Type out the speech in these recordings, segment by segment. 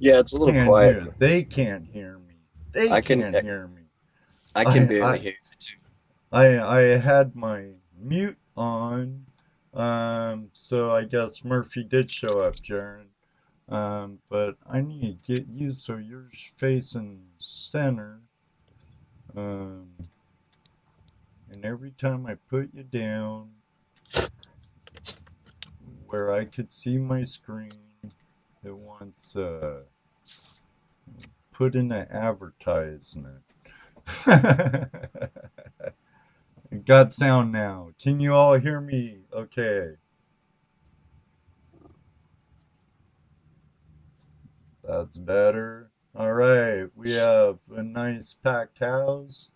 Yeah, it's a little Can't quiet. hear. They can't hear me. They I can can't hear me. I can I barely I hear you too. I had my mute on. So I guess Murphy did show up, Jaron. But I need to get you so you're facing center. Um, and every time I put you down where I could see my screen, it wants put in an advertisement. Got sound now. Can you all hear me? Okay, that's better. All right, we have a nice packed house.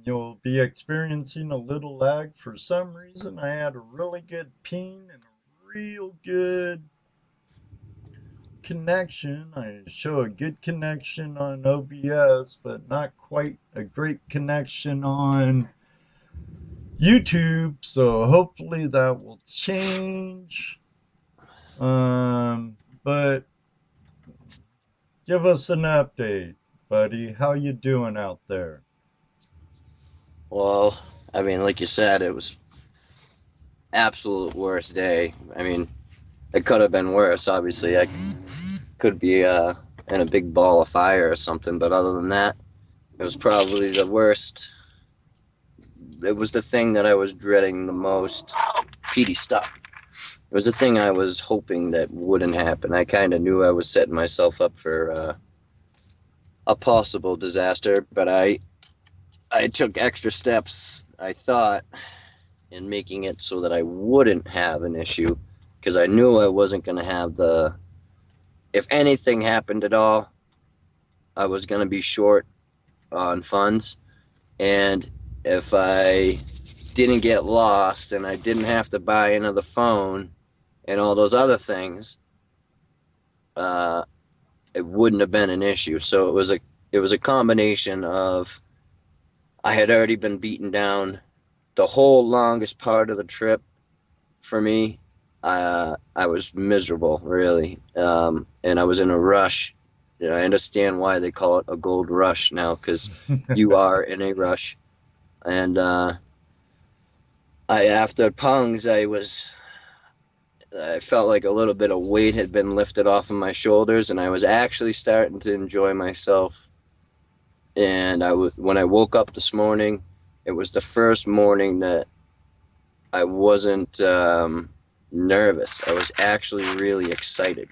You'll be experiencing a little lag for some reason. I had a really good ping and a real good connection. I show a good connection on OBS, but not quite a great connection on YouTube. So hopefully that will change. But give us an update, buddy. How you doing out there? Well, I mean, like you said, it was absolute worst day. I mean, it could have been worse. Obviously, I could be in a big ball of fire or something. But other than that, it was probably the worst. It was the thing that I was dreading the most. Petey, stop. It was the thing I was hoping that wouldn't happen. I kind of knew I was setting myself up for a possible disaster, but I took extra steps. I thought in making it so that I wouldn't have an issue because I knew I wasn't going to have the. If anything happened at all, I was going to be short on funds, and if I didn't get lost and I didn't have to buy another phone and all those other things, uh, it wouldn't have been an issue. So it was a combination of I had already been beaten down the whole longest part of the trip for me. I was miserable, really, and I was in a rush. You know, I understand why they call it a gold rush now because you are in a rush. And I after Pungs, I felt like a little bit of weight had been lifted off of my shoulders, and I was actually starting to enjoy myself. And when I woke up this morning, it was the first morning that I wasn't nervous. I was actually really excited,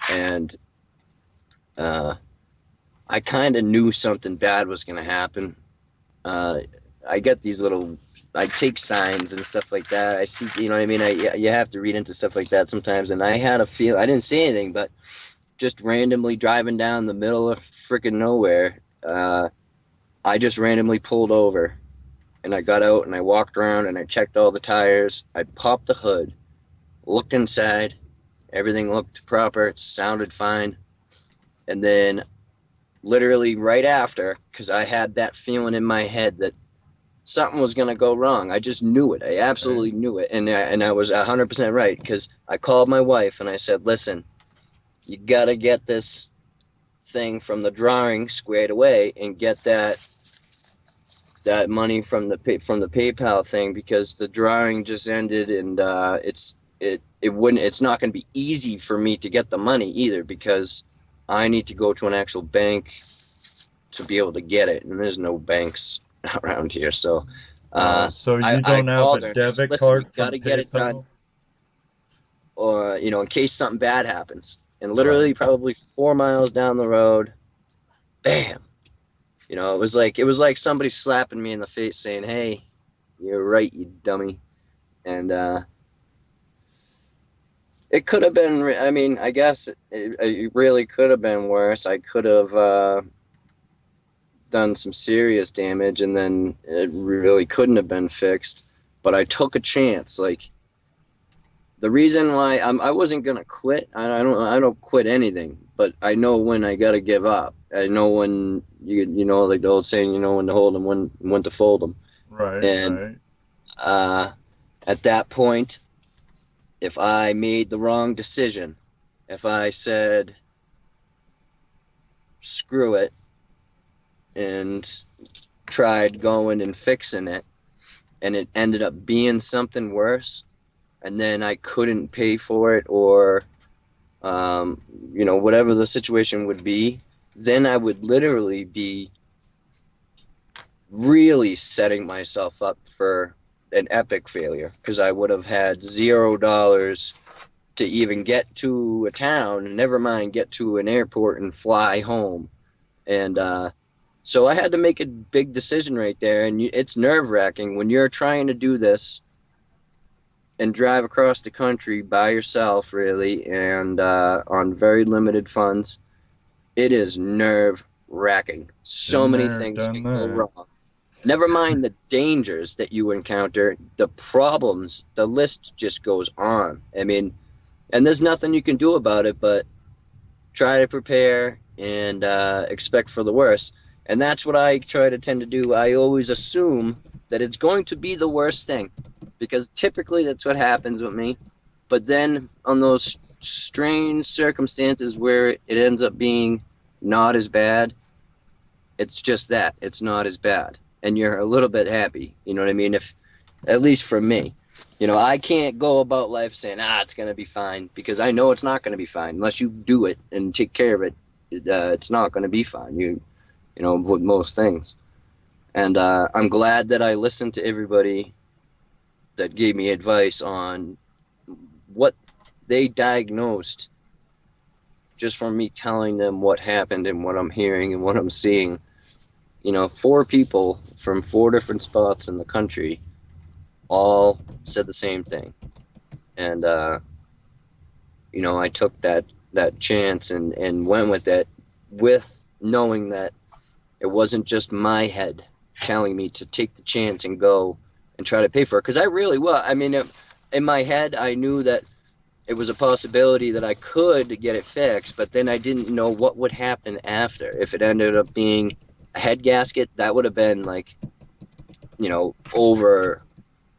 and uh, I kind of knew something bad was going to happen. Uh, I get these little, I take signs and stuff like that. I see, you know what I mean? You have to read into stuff like that sometimes. And I had a feel, I didn't see anything, but just randomly driving down the middle of freaking nowhere, I just randomly pulled over and I got out and I walked around and I checked all the tires. I popped the hood, looked inside, everything looked proper, it sounded fine. And then literally right after, because I had that feeling in my head that something was going to go wrong. I just knew it. I Right? absolutely knew it. And I was 100% right because I called my wife and I said, listen, you got to get this thing from the drawing squared away and get that money from the PayPal thing because the drawing just ended and it's not going to be easy for me to get the money either because I need to go to an actual bank to be able to get it, and there's no banks around here. So So I, you I don't have a called her and I said, debit listen, we card got from to get it done, PayPal? or in case something bad happens. And literally, Right. probably 4 miles down the road, bam! It was like somebody slapping me in the face, saying, "Hey, you're right, you dummy." And it could have been. I mean, I guess it really could have been worse. I could have done some serious damage, and then it really couldn't have been fixed. But I took a chance. Like the reason why I wasn't gonna quit. I don't quit anything, but I know when I gotta give up. I know when like the old saying, you know when to hold them, when to fold them. Right, And right. uh, at that point, if I made the wrong decision, if I said, screw it and tried going and fixing it, and it ended up being something worse, and then I couldn't pay for it, or whatever the situation would be, then I would literally be really setting myself up for an epic failure, because I would have had $0 to even get to a town, never mind get to an airport and fly home. And so I had to make a big decision right there, and it's nerve-wracking when you're trying to do this and drive across the country by yourself, really, and on very limited funds. It is nerve-wracking. So Been many there, things done can go that. wrong. Never mind the dangers that you encounter, the problems, the list just goes on. I mean, and there's nothing you can do about it but try to prepare and expect for the worst. And that's what I try to tend to do. I always assume that it's going to be the worst thing, because typically that's what happens with me. But then on those strange circumstances where it ends up being not as bad, it's just that it's not as bad, and you're a little bit happy. You know what I mean? If, at least for me, I can't go about life saying, it's gonna be fine, because I know it's not gonna be fine unless you do it and take care of it. It's not gonna be fine. With most things. And I'm glad that I listened to everybody that gave me advice on what they diagnosed, just from me telling them what happened and what I'm hearing and what I'm seeing. 4 people from 4 different spots in the country all said the same thing. And, I took that chance and went with it, with knowing that it wasn't just my head telling me to take the chance and go and try to pay for it. Because I really was. I mean, in my head, I knew that it was a possibility that I could get it fixed, but then I didn't know what would happen after. If it ended up being a head gasket, that would have been like, over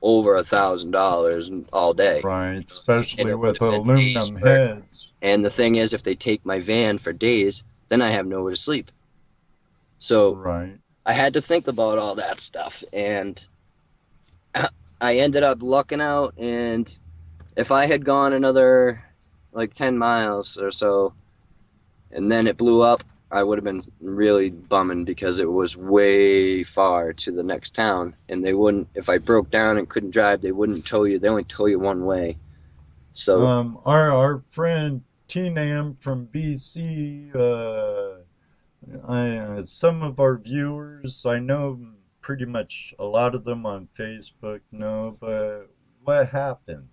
$1,000 all day. Right, And especially it would with have been days aluminum work. heads. And the thing is, if they take my van for days, then I have nowhere to sleep. So Right. I had to think about all that stuff, and I ended up lucking out. And if I had gone another like 10 miles or so and then it blew up, I would have been really bumming, because it was way far to the next town, and they wouldn't, if I broke down and couldn't drive, they wouldn't tow you. They only tow you one way. So Our friend T-Nam from BC, some of our viewers, I know pretty much a lot of them on Facebook know, but what happened?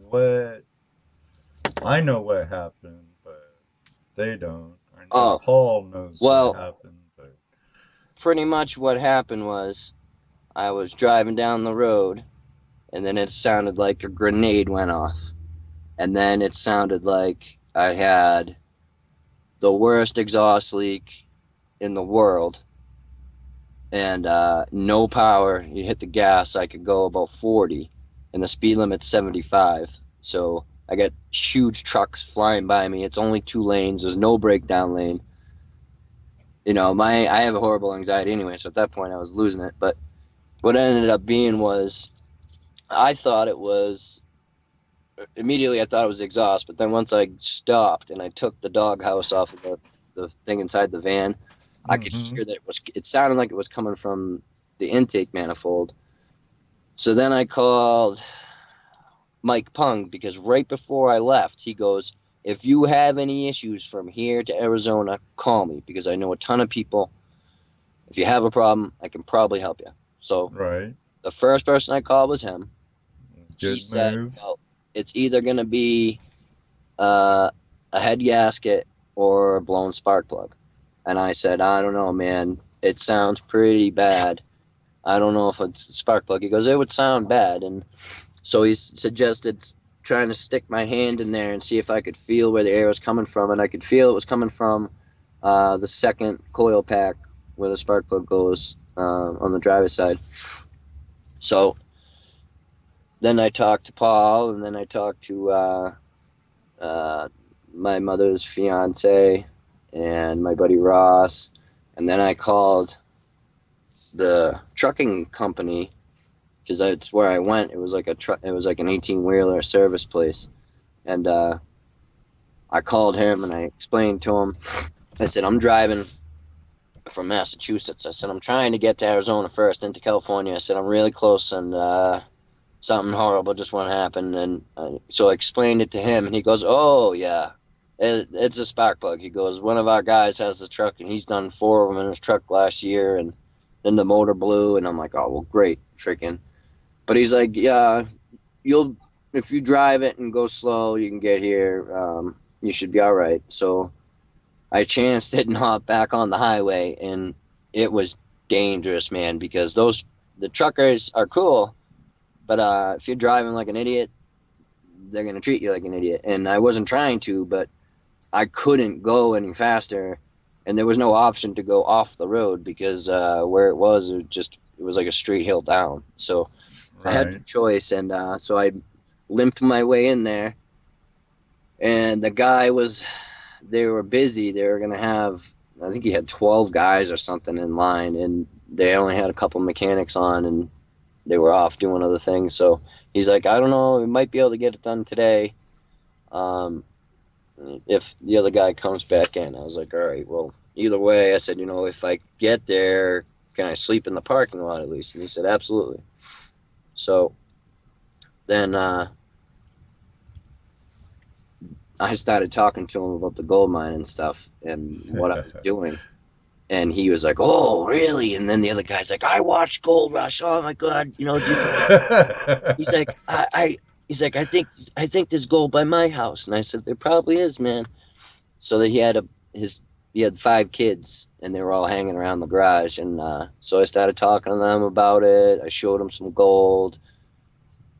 What I know what happened, but they don't. I know oh Paul knows what well, happened, but pretty much what happened was I was driving down the road, and then it sounded like a grenade went off, and then it sounded like I had the worst exhaust leak in the world, and no power. You hit the gas, I could go about 40, and the speed limit's 75. So I got huge trucks flying by me. It's only 2 lanes. There's no breakdown lane. I have a horrible anxiety anyway, so at that point I was losing it. But what it ended up being was, I thought it was immediately I thought it was exhaust, but then once I stopped and I took the doghouse off of the thing inside the van, I could mm-hmm. hear that it sounded like it was coming from the intake manifold. So then I called Mike Pung, because right before I left, he goes, if you have any issues from here to Arizona, call me, because I know a ton of people. If you have a problem, I can probably help you. So Right. the first person I called was him. He Good said, move. well, it's either going to be a head gasket or a blown spark plug. And I said, I don't know, man. It sounds pretty bad. I don't know if it's a spark plug. He goes, it would sound bad. And so he suggested trying to stick my hand in there and see if I could feel where the air was coming from. And I could feel it was coming from the second coil pack where the spark plug goes on the driver's side. So then I talked to Paul, and then I talked to my mother's fiance, and my buddy Ross, and then I called the trucking company because that's where I went. It was like it was like an 18-wheeler service place, and I called him and I explained to him. I said, I'm driving from Massachusetts. I said, I'm trying to get to Arizona first, into California. I said, I'm really close, and something horrible just went to happen. And so I explained it to him, and he goes, oh, yeah, it's a spark plug. He goes, one of our guys has the truck, and he's done 4 of them in his truck last year, and then the motor blew, and I'm like, oh, well, great, freaking. But he's like, yeah, if you drive it and go slow, you can get here. You should be all right. So I chanced it and hopped back on the highway, and it was dangerous, man, because the truckers are cool, but if you're driving like an idiot, they're going to treat you like an idiot. And I wasn't trying to, but I couldn't go any faster, and there was no option to go off the road because where it was like a straight hill down. So I had no choice, and so I limped my way in there, and the guy they were busy. They were going to have, I think he had 12 guys or something in line, and they only had a couple mechanics on, and they were off doing other things. So he's like, I don't know, we might be able to get it done today if the other guy comes back in. I was like, all right, well, either way, I said, if I get there, can I sleep in the parking lot at least? And he said, absolutely. So then I started talking to him about the gold mine and stuff and what I was doing. And he was like, oh, really? And then the other guy's like, I watched Gold Rush. Oh, my God. He's like, he's like, I think there's gold by my house. And I said, there probably is, man. So that he had 5 kids, and they were all hanging around the garage. And so I started talking to them about it. I showed them some gold,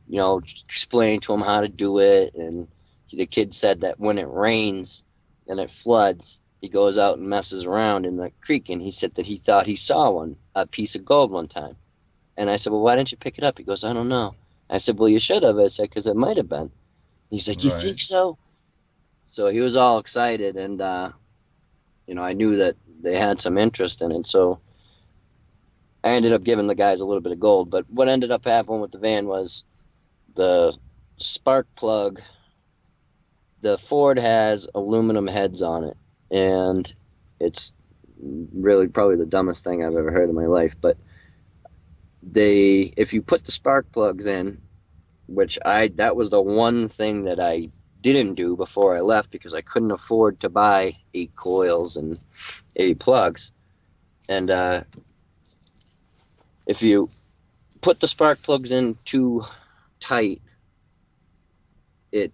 explained to them how to do it. And the kid said that when it rains and it floods, he goes out and messes around in the creek, and he said that he thought he saw a piece of gold one time. And I said, well, why didn't you pick it up? He goes, I don't know. I said, well, you should have. I said, because it might have been. He's like, you think so? So he was all excited, and, I knew that they had some interest in it. So I ended up giving the guys a little bit of gold. But what ended up happening with the van was the spark plug. The Ford has aluminum heads on it, and it's really probably the dumbest thing I've ever heard in my life. But if you put the spark plugs in, that was the one thing that I didn't do before I left because I couldn't afford to buy 8 coils and 8 plugs. And if you put the spark plugs in too tight, it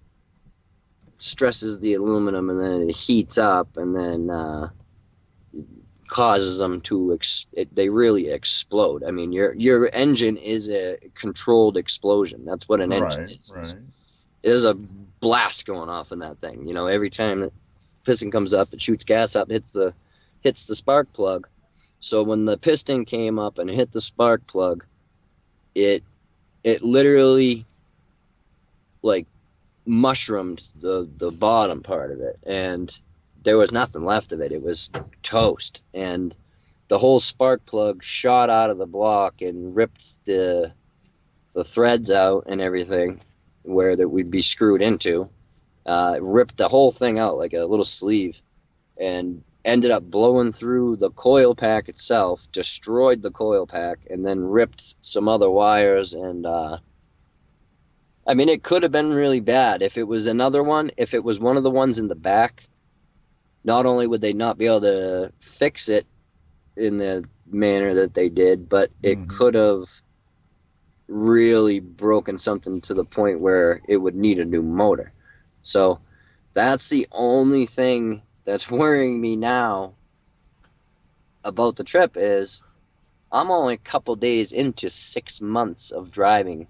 stresses the aluminum, and then it heats up, and then causes them they really explode. I mean, your engine is a controlled explosion. That's what an engine is. Right. There's a blast going off in that thing. Every time the piston comes up, it shoots gas up, hits the spark plug. So when the piston came up and hit the spark plug, it literally like mushroomed the bottom part of it, and there was nothing left of it. It was toast, and the whole spark plug shot out of the block and ripped the threads out and everything where that we'd be screwed into. Ripped the whole thing out like a little sleeve, and ended up blowing through the coil pack itself, destroyed the coil pack, and then ripped some other wires. And I mean, it could have been really bad if it was another one. If it was one of the ones in the back, not only would they not be able to fix it in the manner that they did, but it could have really broken something to the point where it would need a new motor. So that's the only thing that's worrying me now about the trip is I'm only a couple days into 6 months of driving,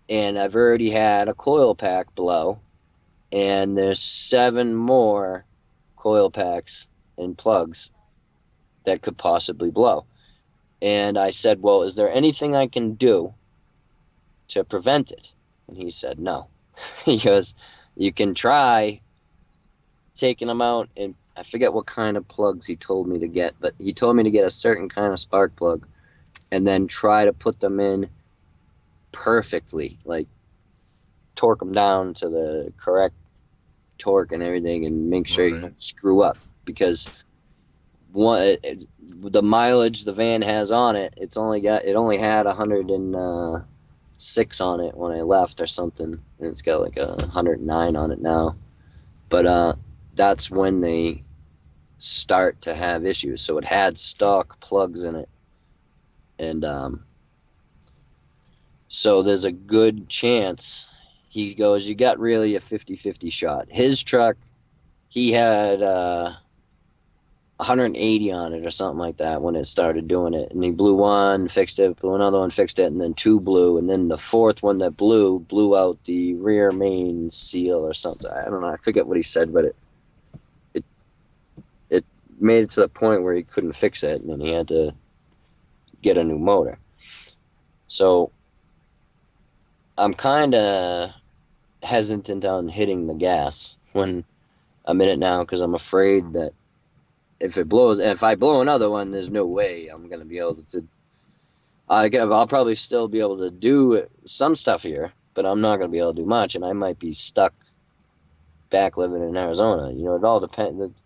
and I've already had a coil pack blow, and there's 7 more coil packs and plugs that could possibly blow. And I said, well, is there anything I can do to prevent it? And he said, no. He goes, you can try taking them out and I forget what kind of plugs he told me to get, but he told me to get a certain kind of spark plug and then try to put them in perfectly, like torque them down to the correct torque and everything, and make sure you Right. don't screw up, because the mileage the van has on it, it only had 106 on it when I left or something, and it's got like 109 on it now. But that's when they start to have issues. So it had stock plugs in it, and so there's a good chance. He goes, you got really a 50-50 shot. His truck, he had 180 on it or something like that when it started doing it, and he blew one, fixed it, blew another one, fixed it, and then two blew, and then the fourth one that blew out the rear main seal or something. I don't know, I forget what he said, but it made it to the point where he couldn't fix it, and then he had to get a new motor. So I'm kind of hesitant on hitting the gas when I'm in it now, because I'm afraid that if I blow another one, there's no way I'm gonna be able to. I'll probably still be able to do some stuff here, but I'm not gonna be able to do much, and I might be stuck back living in Arizona. You know, it all depends.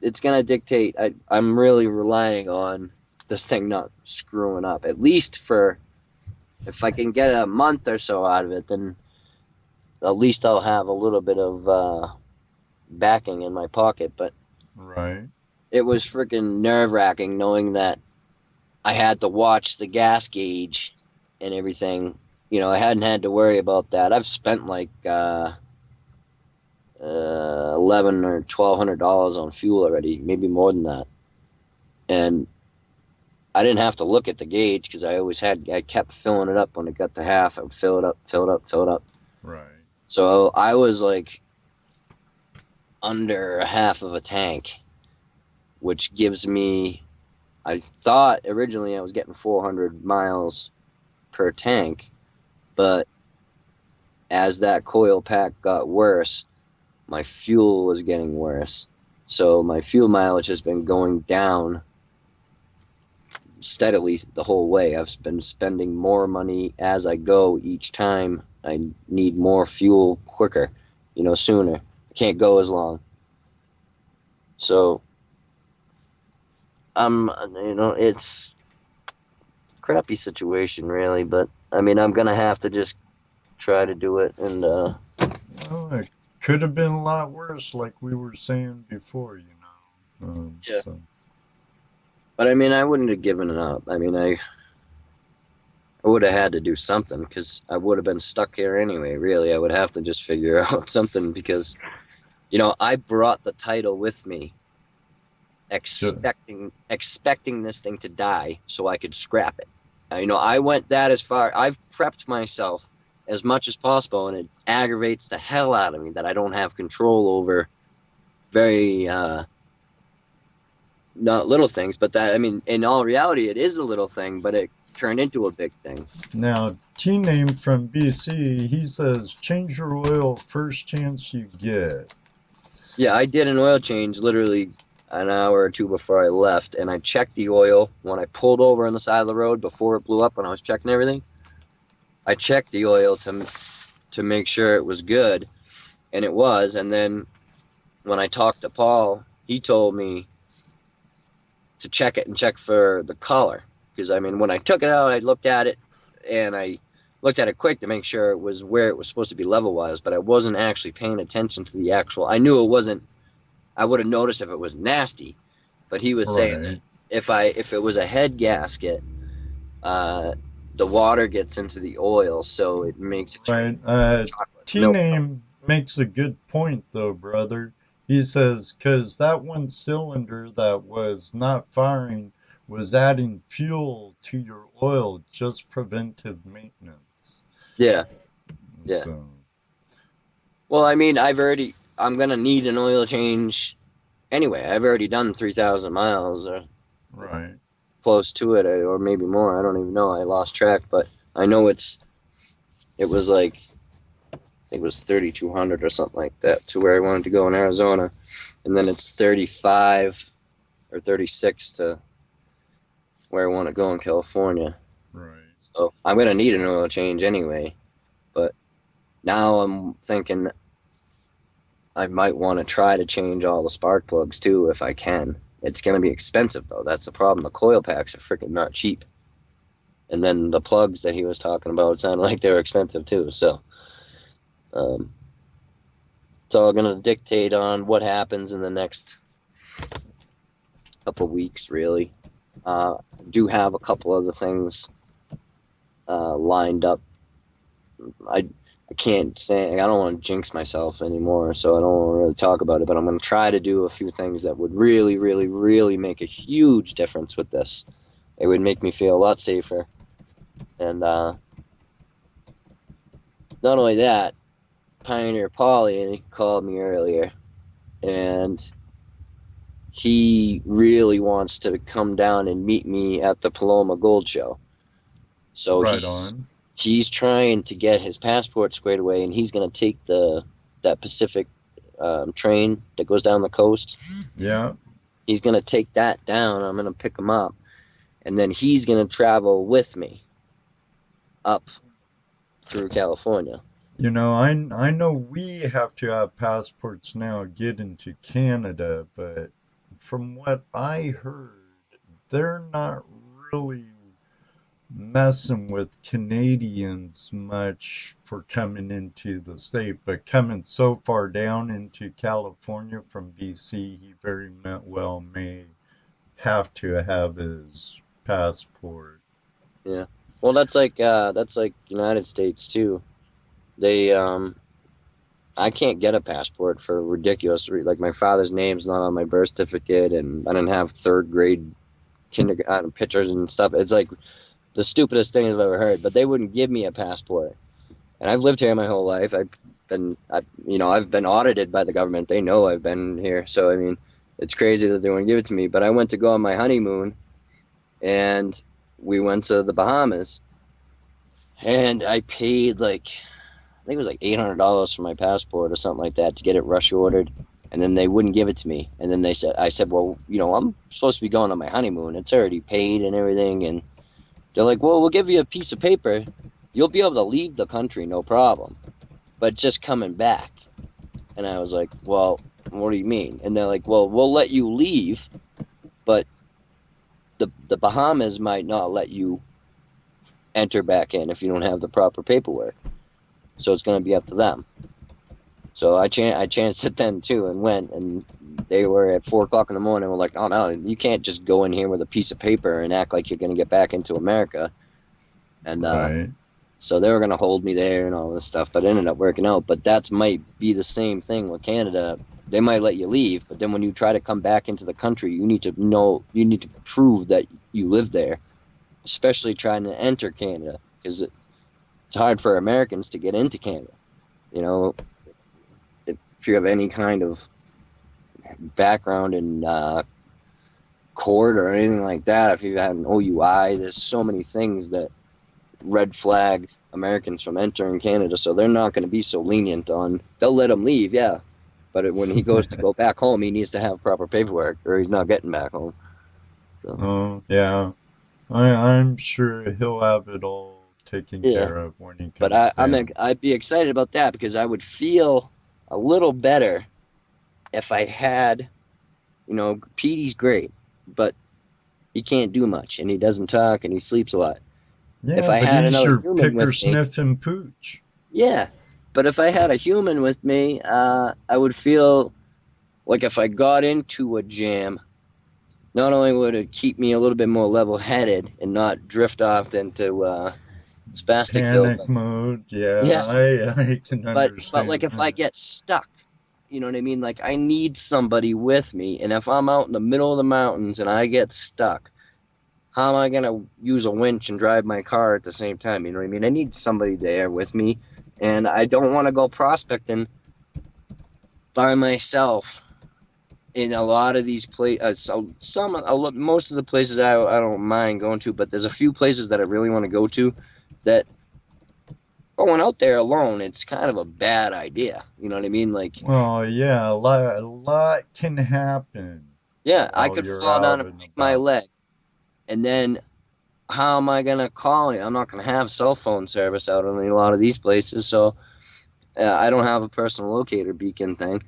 It's gonna dictate. I'm really relying on this thing not screwing up. At least for, if I can get a month or so out of it, then at least I'll have a little bit of backing in my pocket. But Right. it was freaking nerve-wracking knowing that I had to watch the gas gauge and everything. You know, I hadn't had to worry about that. I've spent like $1,100 or $1,200 on fuel already, maybe more than that, and I didn't have to look at the gauge because I kept filling it up when it got to half. I would fill it up, fill it up, fill it up. Right. So I was like under a half of a tank, which gives me, I thought originally I was getting 400 miles per tank, but as that coil pack got worse, my fuel was getting worse. So my fuel mileage has been going down steadily the whole way. I've been spending more money as I go each time. I need more fuel quicker, sooner. I can't go as long. So it's a crappy situation really, but I mean, I'm gonna have to just try to do it, and Well, it could have been a lot worse, like we were saying before, you know. yeah. But I mean, I wouldn't have given it up. I mean, I would have had to do something, because I would have been stuck here anyway. Really, I would have to just figure out something, because I brought the title with me, expecting this thing to die so I could scrap it. I went that as far. I've prepped myself as much as possible, and it aggravates the hell out of me that I don't have control over very not little things, but that, I mean, in all reality, it is a little thing, but it turned into a big thing. Now, T-Name from BC, he says, change your oil first chance you get. Yeah, I did an oil change literally an hour or two before I left, and I checked the oil when I pulled over on the side of the road before it blew up when I was checking everything. I checked the oil to make sure it was good, and it was. And then when I talked to Paul, he told me to check it and check for the color, because I mean, when I took it out, I looked at it, and I looked at it quick to make sure it was where it was supposed to be level-wise, but I wasn't actually paying attention to the actual. I knew it wasn't. I would have noticed if it was nasty, but he was saying that if it was a head gasket, the water gets into the oil, so it makes it turn Right. chocolate milk. T-Name makes a good point, though, brother. He says, because that one cylinder that was not firing was adding fuel to your oil, just preventive maintenance. Yeah, yeah. So, Well, I mean, I'm gonna need an oil change anyway. I've already done 3,000 miles or right. close to it, or maybe more. I don't even know. I lost track, but I know it was like think it was 3,200 or something like that to where I wanted to go in Arizona. And then it's 35 or 36 to where I want to go in California. Right. So I'm going to need an oil change anyway. But now I'm thinking I might want to try to change all the spark plugs too if I can. It's going to be expensive though. That's the problem. The coil packs are freaking not cheap. And then the plugs that he was talking about sounded like they were expensive too. So it's all going to dictate on what happens in the next couple weeks, really. I do have a couple other things lined up. I can't say, I don't want to jinx myself anymore, so I don't want to really talk about it, but I'm going to try to do a few things that would really, really, really make a huge difference with this. It would make me feel a lot safer. And not only that, Pioneer Paulie called me earlier, and he really wants to come down and meet me at the Paloma Gold Show. So Right on. he's trying to get his passport squared away, and he's going to take that Pacific train that goes down the coast. Yeah. He's going to take that down. I'm going to pick him up, and then he's going to travel with me up through California. You know, I know we have to have passports now to get into Canada, but from what I heard, they're not really messing with Canadians much for coming into the state, but coming so far down into California from BC, he very well may have to have his passport. Yeah. Well, that's like United States too. They I can't get a passport for ridiculous like my father's name's not on my birth certificate, and I didn't have third grade kindergarten pictures and stuff. It's like the stupidest thing I've ever heard, but they wouldn't give me a passport. And I've lived here my whole life. I've been audited by the government. They know I've been here. So, I mean, it's crazy that they wouldn't give it to me. But I went to go on my honeymoon, and we went to the Bahamas, and I paid I think it was like $800 for my passport or something like that to get it rush ordered. And then they wouldn't give it to me. And then I said, well, I'm supposed to be going on my honeymoon. It's already paid and everything. And they're like, well, we'll give you a piece of paper. You'll be able to leave the country, no problem. But just coming back. And I was like, well, what do you mean? And they're like, well, we'll let you leave, but the Bahamas might not let you enter back in if you don't have the proper paperwork. So it's going to be up to them. So I chanced it then too and went, and they were at 4 o'clock in the morning. We're like, oh no, you can't just go in here with a piece of paper and act like you're going to get back into America. And Right. so they were going to hold me there and all this stuff, but it ended up working out. But that might be the same thing with Canada. They might let you leave, but then when you try to come back into the country, you need to prove that you live there, especially trying to enter Canada, because it's hard for Americans to get into Canada. If you have any kind of background in court or anything like that, if you've had an OUI, there's so many things that red flag Americans from entering Canada, so they're not going to be so lenient on. They'll let him leave, yeah, but when he goes to go back home, he needs to have proper paperwork, or he's not getting back home. So. Oh, yeah. I'm sure he'll have it all taken care of when he comes But down. I'd be excited about that, because I would feel a little better if I had, Petey's great, but he can't do much, and he doesn't talk, and he sleeps a lot. Yeah, If I but had he's another your human picker, with me, sniff, and pooch. yeah, but if I had a human with me, I would feel like if I got into a jam, not only would it keep me a little bit more level-headed and not drift off into Spasticville, Panic mode. Yeah, yeah, I can but understand like if I that. get stuck, you know what I mean? Like I need somebody with me, and if I'm out in the middle of the mountains and I get stuck, how am I gonna use a winch and drive my car at the same time? You know what I mean? I need somebody there with me, and I don't want to go prospecting by myself in a lot of these places. Most of the places I don't mind going to, but there's a few places that I really want to go to that going out there alone, it's kind of a bad idea. You know what I mean? Like, Oh yeah, a lot can happen yeah, I while could you're fall down out and and break my about. leg, and then how am I gonna call you? I'm not gonna have cell phone service out in a lot of these places, so I don't have a personal locator beacon thing.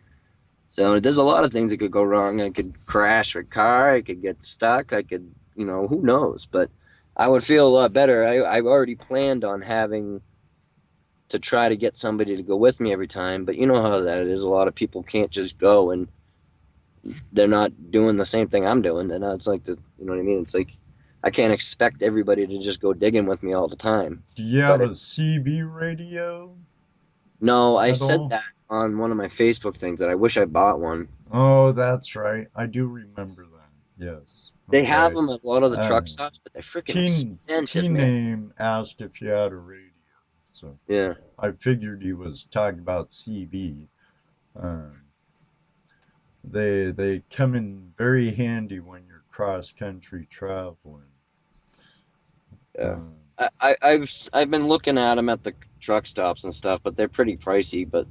So there's a lot of things that could go wrong. I could crash a car. I could get stuck. I could, who knows? But I would feel a lot better. I've already planned on having to try to get somebody to go with me every time. But you know how that is. A lot of people can't just go, and they're not doing the same thing I'm doing. And it's like you know what I mean? It's like I can't expect everybody to just go digging with me all the time. Do you have But a CB radio no, I at said all? that on one of my Facebook things that I wish I bought one. Oh, that's right. I do remember that. Yes. They have Okay. them at a lot of the Uh, truck stops, but they're freaking Teen expensive, man. Name asked if you had a radio, so Yeah. I figured he was talking about CB. Um, they come in very handy when you're cross country traveling. Yeah. Um, I've been looking at them at the truck stops and stuff, but they're pretty pricey. But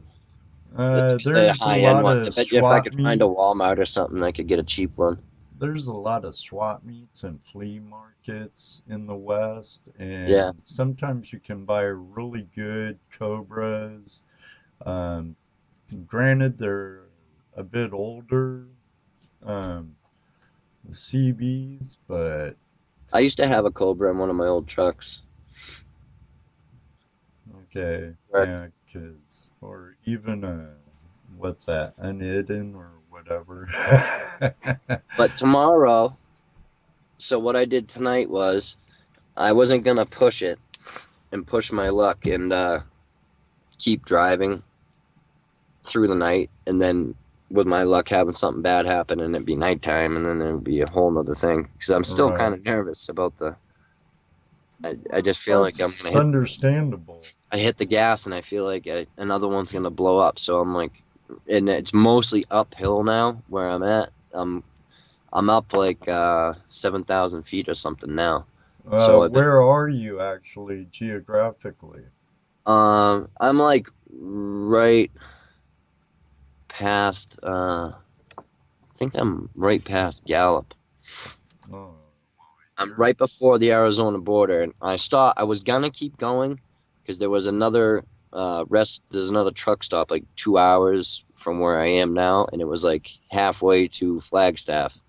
it's usually a there's a high end lot one. I of bet you if I swap could find a meets. Walmart or something, I could get a cheap one. There's a lot of swap meets and flea markets in the West, Yeah. and sometimes you can buy really good Cobras. Um, Granted, they're a bit older, um, CBs, but I used to have a Cobra in one of my old trucks. okay, Right. yeah, because, or even what's that, unhidden or whatever. But tomorrow, so what I did tonight was I wasn't gonna push it and push my luck and keep driving through the night, and then with my luck having something bad happen and it'd be nighttime, and then it would be a whole nother thing. Because I'm still kind Right. of nervous about the. I just feel like I'm gonna That's understandable. I hit the gas and I feel like another one's gonna blow up. So I'm like, and it's mostly uphill now where I'm at. I'm up like 7,000 feet or something now. So I've been, Where are you actually geographically? I'm like right past. I think I'm right past Gallup. Oh, I'm you're, right before the Arizona border, and I was gonna keep going because there was another rest. There's another truck stop like 2 hours from where I am now, and it was like halfway to Flagstaff.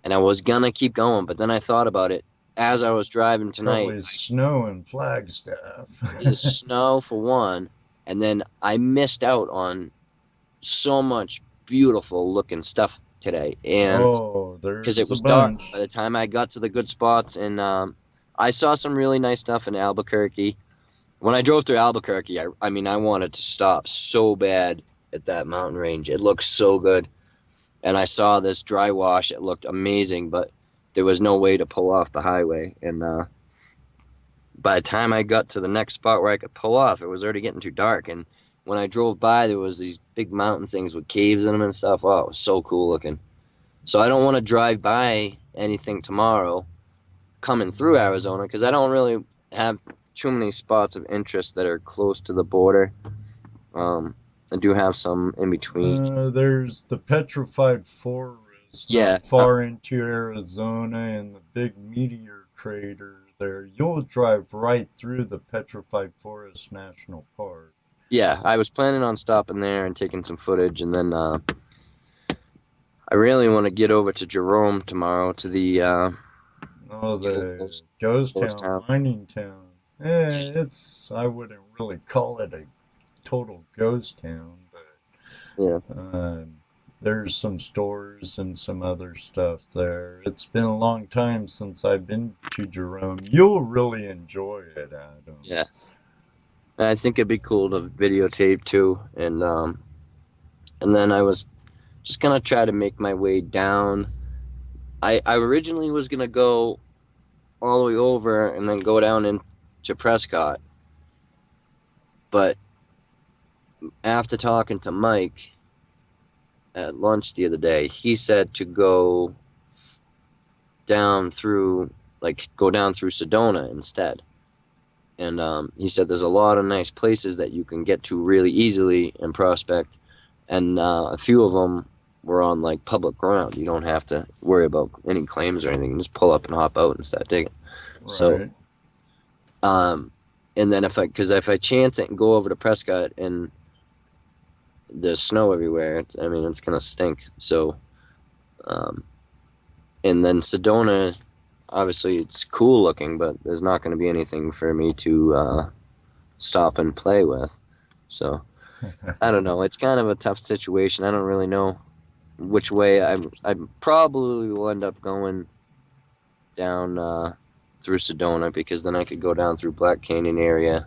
And I was gonna keep going, but then I thought about it as I was driving tonight. probably snow in Flagstaff. The snow for one, and then I missed out on so much beautiful looking stuff today, and Oh, because it there's a was dark by bunch. the time I got to the good spots. And I saw some really nice stuff in Albuquerque. When I drove through Albuquerque, I mean, I wanted to stop so bad at that mountain range. It looked so good. And I saw this dry wash. It looked amazing, but there was no way to pull off the highway. And by the time I got to the next spot where I could pull off, it was already getting too dark. And when I drove by, there was these big mountain things with caves in them and stuff. Oh, it was so cool looking. So I don't want to drive by anything tomorrow coming through Arizona because I don't really have too many spots of interest that are close to the border. I do have some in between. There's the petrified forest Yeah, not far into Arizona and the big meteor crater there. You'll drive right through the petrified forest national park. yeah. I was planning on stopping there and taking some footage, and then I really want to get over to Jerome tomorrow to Oh, the the ghost ghost town, town. mining town. I wouldn't really call it a total ghost town, Yeah, but there's some stores and some other stuff there. It's been a long time since I've been to Jerome. You'll really enjoy it, Adam. yeah. I think it'd be cool to videotape too, and then I was just gonna try to make my way down. I originally was gonna go all the way over and then go down into Prescott, but after talking to Mike at lunch the other day, he said to down through go down through Sedona instead. And he said there's a lot of nice places that you can get to really easily and prospect, and a few of them were on like public ground. You don't have to worry about any claims or anything. You just pull up and hop out and start digging. So, Right. and then if I chance it and go over to Prescott and there's snow everywhere, it's gonna stink. So, and then Sedona, obviously it's cool looking, but there's not going to be anything for me to stop and play with. So I don't know. It's kind of a tough situation. I don't really know which way I probably will end up going down through Sedona, because then I could go down through Black Canyon area.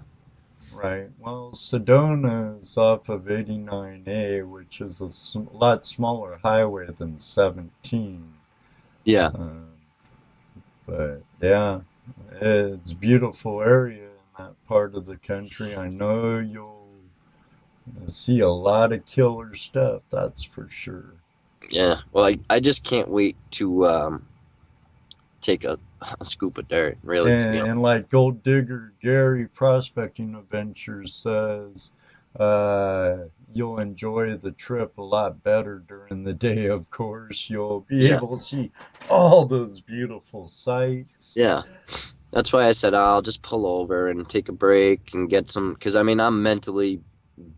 Right. Well, Sedona is off of 89A, which is a lot smaller highway than 17. Yeah, Um, but yeah, it's a beautiful area in that part of the country. I know you'll see a lot of killer stuff, that's for sure. yeah. Well, I just can't wait to take a scoop of dirt. Really, And like Gold Digger Gary Prospecting Adventures says, you'll enjoy the trip a lot better during the day, of course. You'll be yeah, able to see all those beautiful sights. yeah. That's why I said I'll just pull over and take a break and get some, because I'm mentally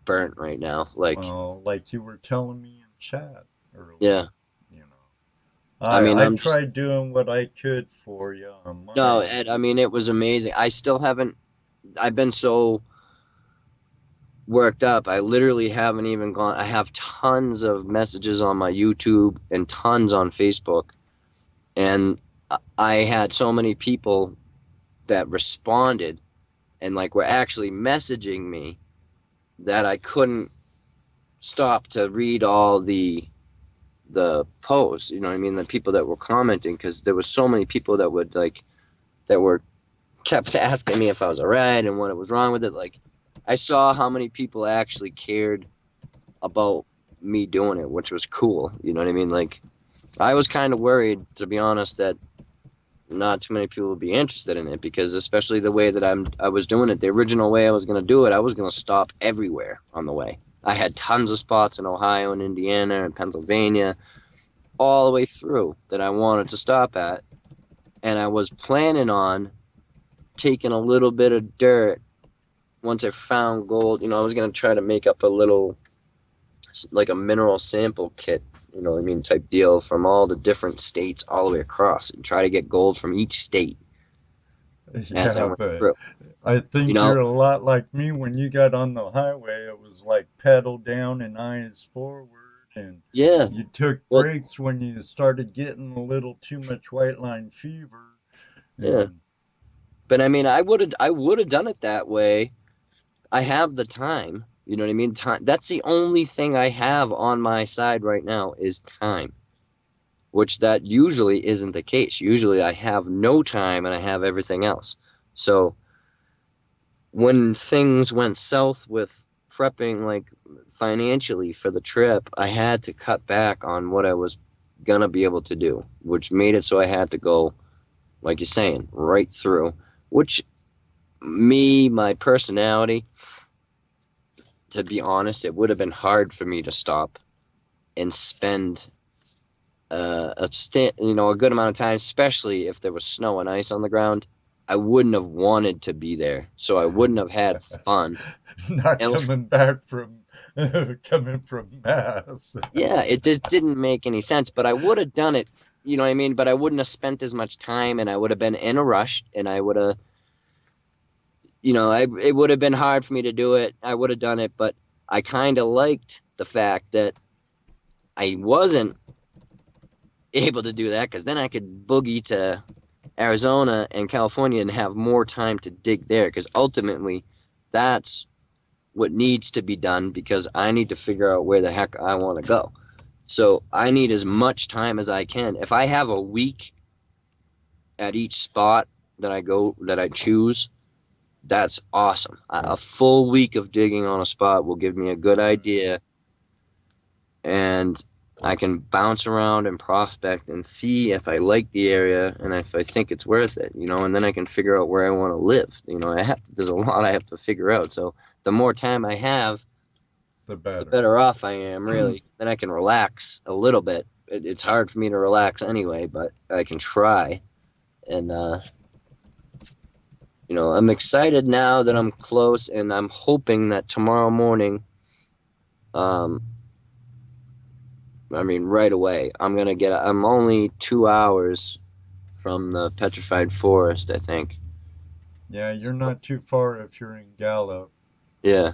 burnt right now. Like, Well, like you were telling me in chat earlier, yeah, you know. I I'm just tried doing what I could for you on my no, end. Ed. It was amazing. I still haven't. I've been so worked up. I literally haven't even gone. I have tons of messages on my YouTube and tons on Facebook, and I had so many people that responded and like were actually messaging me that I couldn't stop to read all the posts. You know what I mean? The people that were commenting, because there was so many people that would like that were kept asking me if I was alright and what was wrong with it. Like, I saw how many people actually cared about me doing it, which was cool. You know what I mean? Like, I was kind of worried, to be honest, that not too many people would be interested in it, because especially the way that I was doing it, the original way I was going to do it, I was going to stop everywhere on the way. I had tons of spots in Ohio and Indiana and Pennsylvania, all the way through, that I wanted to stop at, and I was planning on taking a little bit of dirt once I found gold. I was going to try to make up a little, like a mineral sample kit, type deal, from all the different states all the way across, and try to get gold from each state as I Yeah, went but through. I You think know, you're a lot like me. When you got on the highway, it was like pedal down and eyes forward, and yeah, you took well, breaks when you started getting a little too much white line fever. yeah, And but I would have done it that way. I have the time. You know what I mean? Time. That's the only thing I have on my side right now is time, which that usually isn't the case. Usually I have no time and I have everything else. So when things went south with prepping, like financially for the trip, I had to cut back on what I was gonna be able to do, which made it so I had to go, like you're saying, right through. Which, my personality, to be honest, it would have been hard for me to stop and spend a good amount of time, especially if there was snow and ice on the ground. I wouldn't have wanted to be there, so I wouldn't have had fun. not And coming back from coming from mass. yeah, it just didn't make any sense, but I would have done it, you know what I mean? But I wouldn't have spent as much time, and I would have been in a rush, and I would have, it would have been hard for me to do it. I would have done it, but I kind of liked the fact that I wasn't able to do that, because then I could boogie to Arizona and California and have more time to dig there, because ultimately that's what needs to be done, because I need to figure out where the heck I want to go. So I need as much time as I can. If I have a week at each spot that I choose, that's awesome. A full week of digging on a spot will give me a good idea, and I can bounce around and prospect and see if I like the area and if I think it's worth it, and then I can figure out where I want to live. There's a lot I have to figure out. So the more time I have, The the better. better off I am, really. Then I can relax a little bit. It's hard for me to relax anyway, but I can try. And, I'm excited now that I'm close, and I'm hoping that tomorrow morning, right away, I'm only 2 hours from the petrified forest, I think. Yeah, you're not too far if you're in Gallup. Yeah.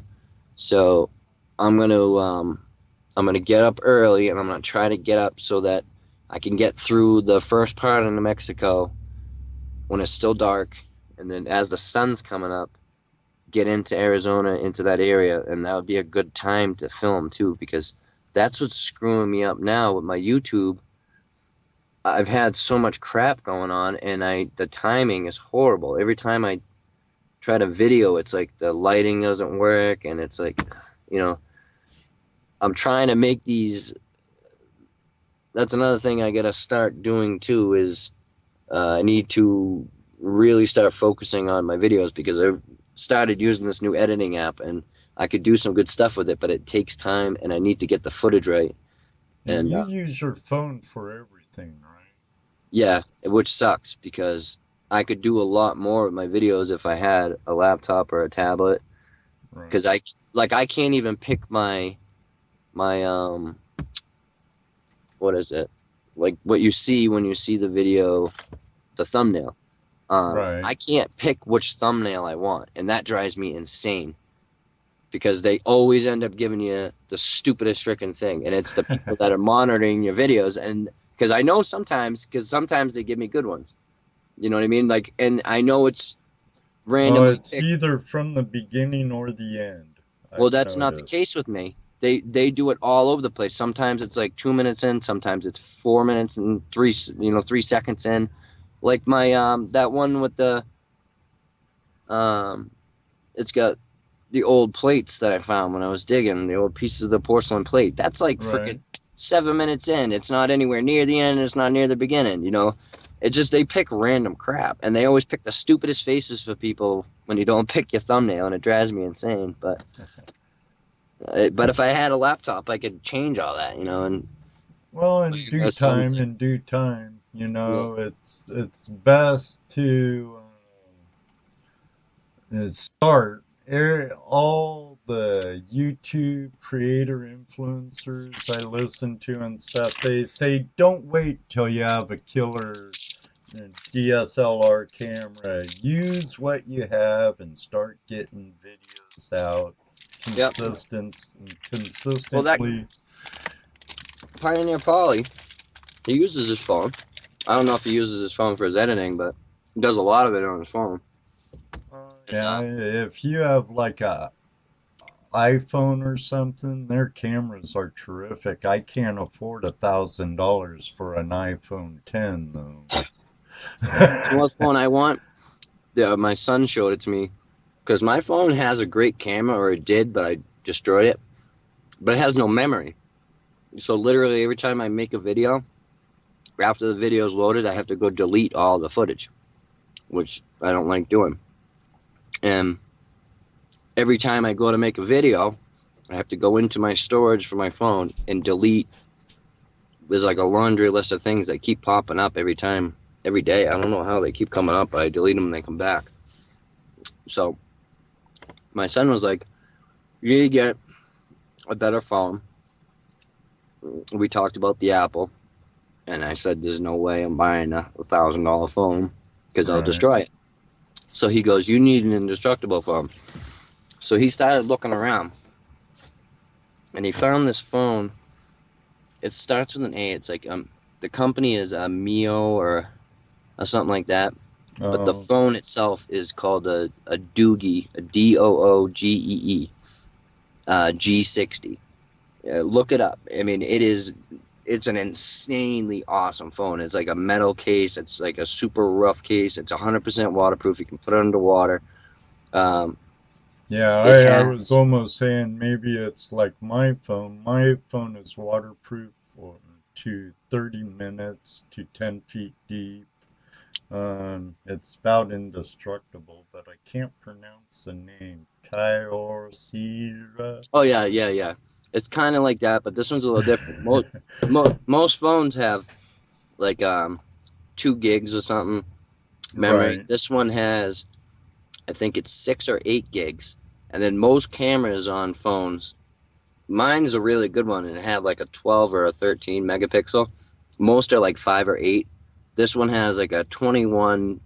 So I'm gonna get up early, and I'm gonna try to get up so that I can get through the first part of New Mexico when it's still dark, and then as the sun's coming up, get into Arizona, into that area, and that would be a good time to film too, because that's what's screwing me up now with my YouTube. I've had so much crap going on, and the timing is horrible. Every time I try to video, it's like the lighting doesn't work, and it's like, I'm trying to make these. That's another thing I gotta start doing too. Is I need to really start focusing on my videos, because I've started using this new editing app, and I could do some good stuff with it, but it takes time, and I need to get the footage right. And And you use your phone for everything, right? yeah, which sucks, because I could do a lot more with my videos if I had a laptop or a tablet. Right. Because I can't even pick my what is it, like what you see when you see the video, the thumbnail. Right. I can't pick which thumbnail I want, and that drives me insane, because they always end up giving you the stupidest freaking thing, and it's the people that are monitoring your videos. And because I know sometimes they give me good ones, you know what I mean? Like, and I know it's Well, randomly it's picked. either from the beginning or the end, Well, I've that's not the noticed. case with me. They do it all over the place. Sometimes it's like 2 minutes in, sometimes it's 4 minutes and 3 seconds in. Like my that one with the um, it's got the old plates that I found when I was digging, the old pieces of the porcelain plate. That's like Right. freaking 7 minutes in. It's not anywhere near the end. It's not near the beginning. It's just they pick random crap, and they always pick the stupidest faces for people when you don't pick your thumbnail, and it drives me insane. But if I had a laptop, I could change all that, and Well, my son's like, in due time, yeah, it's best to start. All the YouTube creator influencers I listen to and stuff, they say don't wait till you have a killer DSLR camera. Use what you have and start getting videos out yep. Well, that consistently. Pioneer Polly, he uses his phone. I don't know if he uses his phone for his editing, but he does a lot of it on his phone. And, Yeah, if you have like a iPhone or something, their cameras are terrific. I can't afford $1,000 for an iPhone 10 you know though. what phone I want? Yeah, my son showed it to me, because my phone has a great camera, or it did, but I destroyed it. But it has no memory. So literally every time I make a video, after the video is loaded, I have to go delete all the footage, which I don't like doing. And every time I go to make a video, I have to go into my storage for my phone and delete. There's like a laundry list of things that keep popping up every time, every day. I don't know how they keep coming up, but I delete them and they come back. So my son was like, "You need to get a better phone." We talked about the Apple, and I said, "There's no way I'm buying a $1,000 phone, because I'll Right. destroy it." So he goes, "You need an indestructible phone." So he started looking around, and he found this phone. It starts with an A. It's like the company is a Mio or something like that. But the Oh, phone itself is called a Doogie, a Doogee, G60. Look it up. I mean, it's an insanely awesome phone. It's like a metal case. It's like a super rough case. It's 100% waterproof. You can put it underwater. Um, yeah, it I was has almost saying maybe it's like my phone. My phone is waterproof for to 30 minutes to 10 feet deep. It's about indestructible, but I can't pronounce the name. Kyocera. Oh yeah. It's kind of like that, but this one's a little different. Most phones have like 2 gigs or something memory. Right. This one has, I think it's 6 or 8 gigs, and then most cameras on phones. Mine's a really good one and have like a 12 or a 13 megapixel. Most are like 5 or 8. This one has like a 21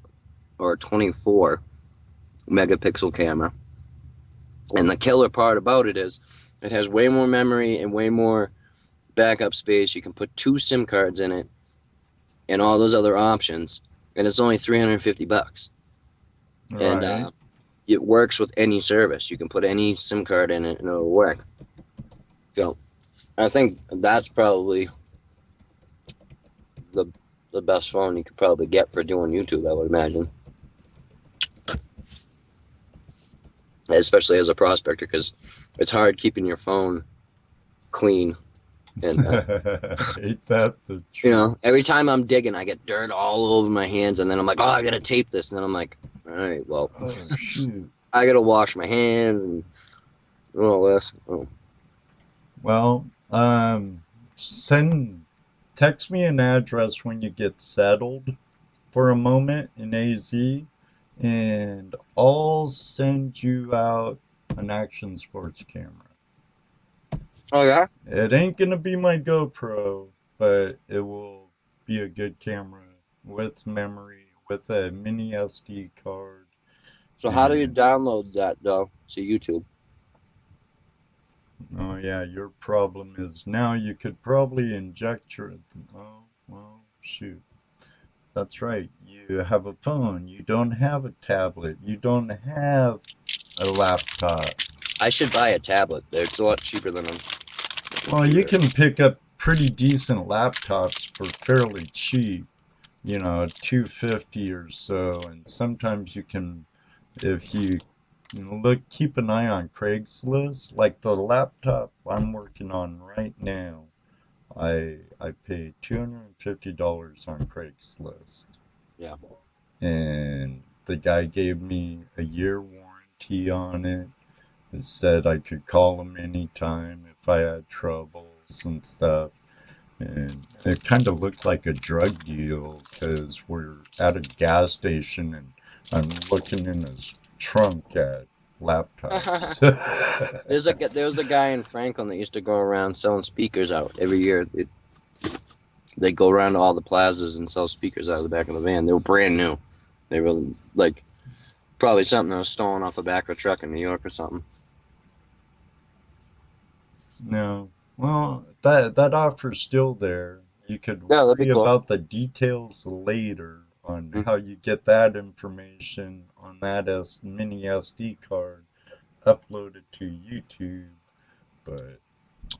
or 24 megapixel camera. And the killer part about it is it has way more memory and way more backup space. You can put 2 SIM cards in it and all those other options, and it's only $350. And Right. it works with any service. You can put any SIM card in it and it'll work. So I think that's probably the best phone you could probably get for doing YouTube, I would imagine. Especially as a prospector, because it's hard keeping your phone clean. And, Ain't that the truth? every time I'm digging, I get dirt all over my hands, and then I'm like, oh, I got to tape this. And then I'm like, all right, well, Oh, shoot. I got to wash my hands and all this. Oh. Well, text me an address when you get settled for a moment in AZ, and I'll send you out an action sports camera. Oh, yeah? It ain't gonna be my GoPro, but it will be a good camera with memory, with a mini SD card. So how do you And download that, though, to YouTube? oh yeah, your problem is now you could probably inject your. Oh well, shoot. That's right. You have a phone. You don't have a tablet. You don't have a laptop. I should buy a tablet. It's a lot cheaper than a Well, you computer. can pick up pretty decent laptops for fairly cheap, 250 or so, and sometimes you can, if keep an eye on Craigslist, like the laptop I'm working on right now. I paid $250 on Craigslist, Yeah. and the guy gave me a year warranty on it. It said I could call him anytime if I had troubles and stuff. And it kind of looked like a drug deal because we're at a gas station and I'm looking in his trunk at laptops. There was a guy in Franklin that used to go around selling speakers out every year. They go around to all the plazas and sell speakers out of the back of the van. They were brand new. They were like probably something that was stolen off the back of a truck in New York or something. No. Well, that offer's still there. You could Yeah, that'd be worry cool. about the details later on Mm. how you get that information on that mini SD card uploaded to YouTube, but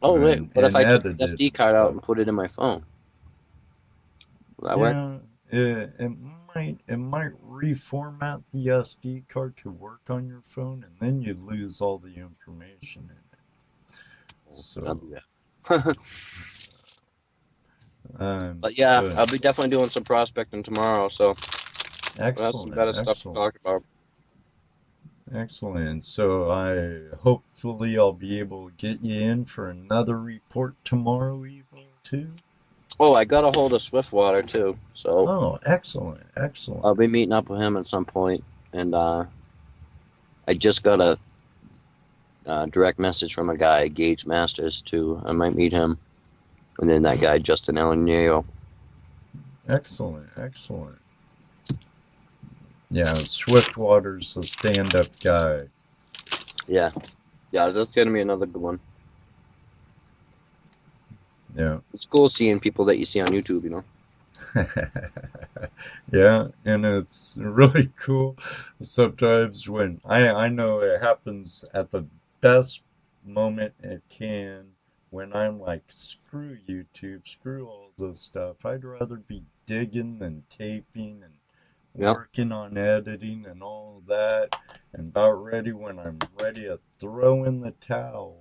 Oh wait, what if and I took the edited SD and card out stuff. and put it in my phone? Will that work? Yeah, it might reformat the SD card to work on your phone, and then you lose all the information in it. That'd So, be good. But yeah, but I'll be definitely doing some prospecting tomorrow, so we'll have some excellent, better stuff to excellent, talk about. excellent. So I hopefully I'll be able to get you in for another report tomorrow evening too. Oh, I got a hold of Swiftwater too, so Oh, excellent, excellent. I'll be meeting up with him at some point. And I just got a direct message from a guy, Gage Masters, too. I might meet him. And then that guy, Justin Elenio. Excellent, excellent. Yeah, Swiftwater's a stand-up guy. Yeah, that's gonna be another good one. Yeah. It's cool seeing people that you see on YouTube. Yeah, and it's really cool sometimes when I know it happens at the best moment it can when I'm like, screw YouTube, screw all this stuff. I'd rather be digging than taping and Yep. working on editing and all that, and about ready when I'm ready to throw in the towel.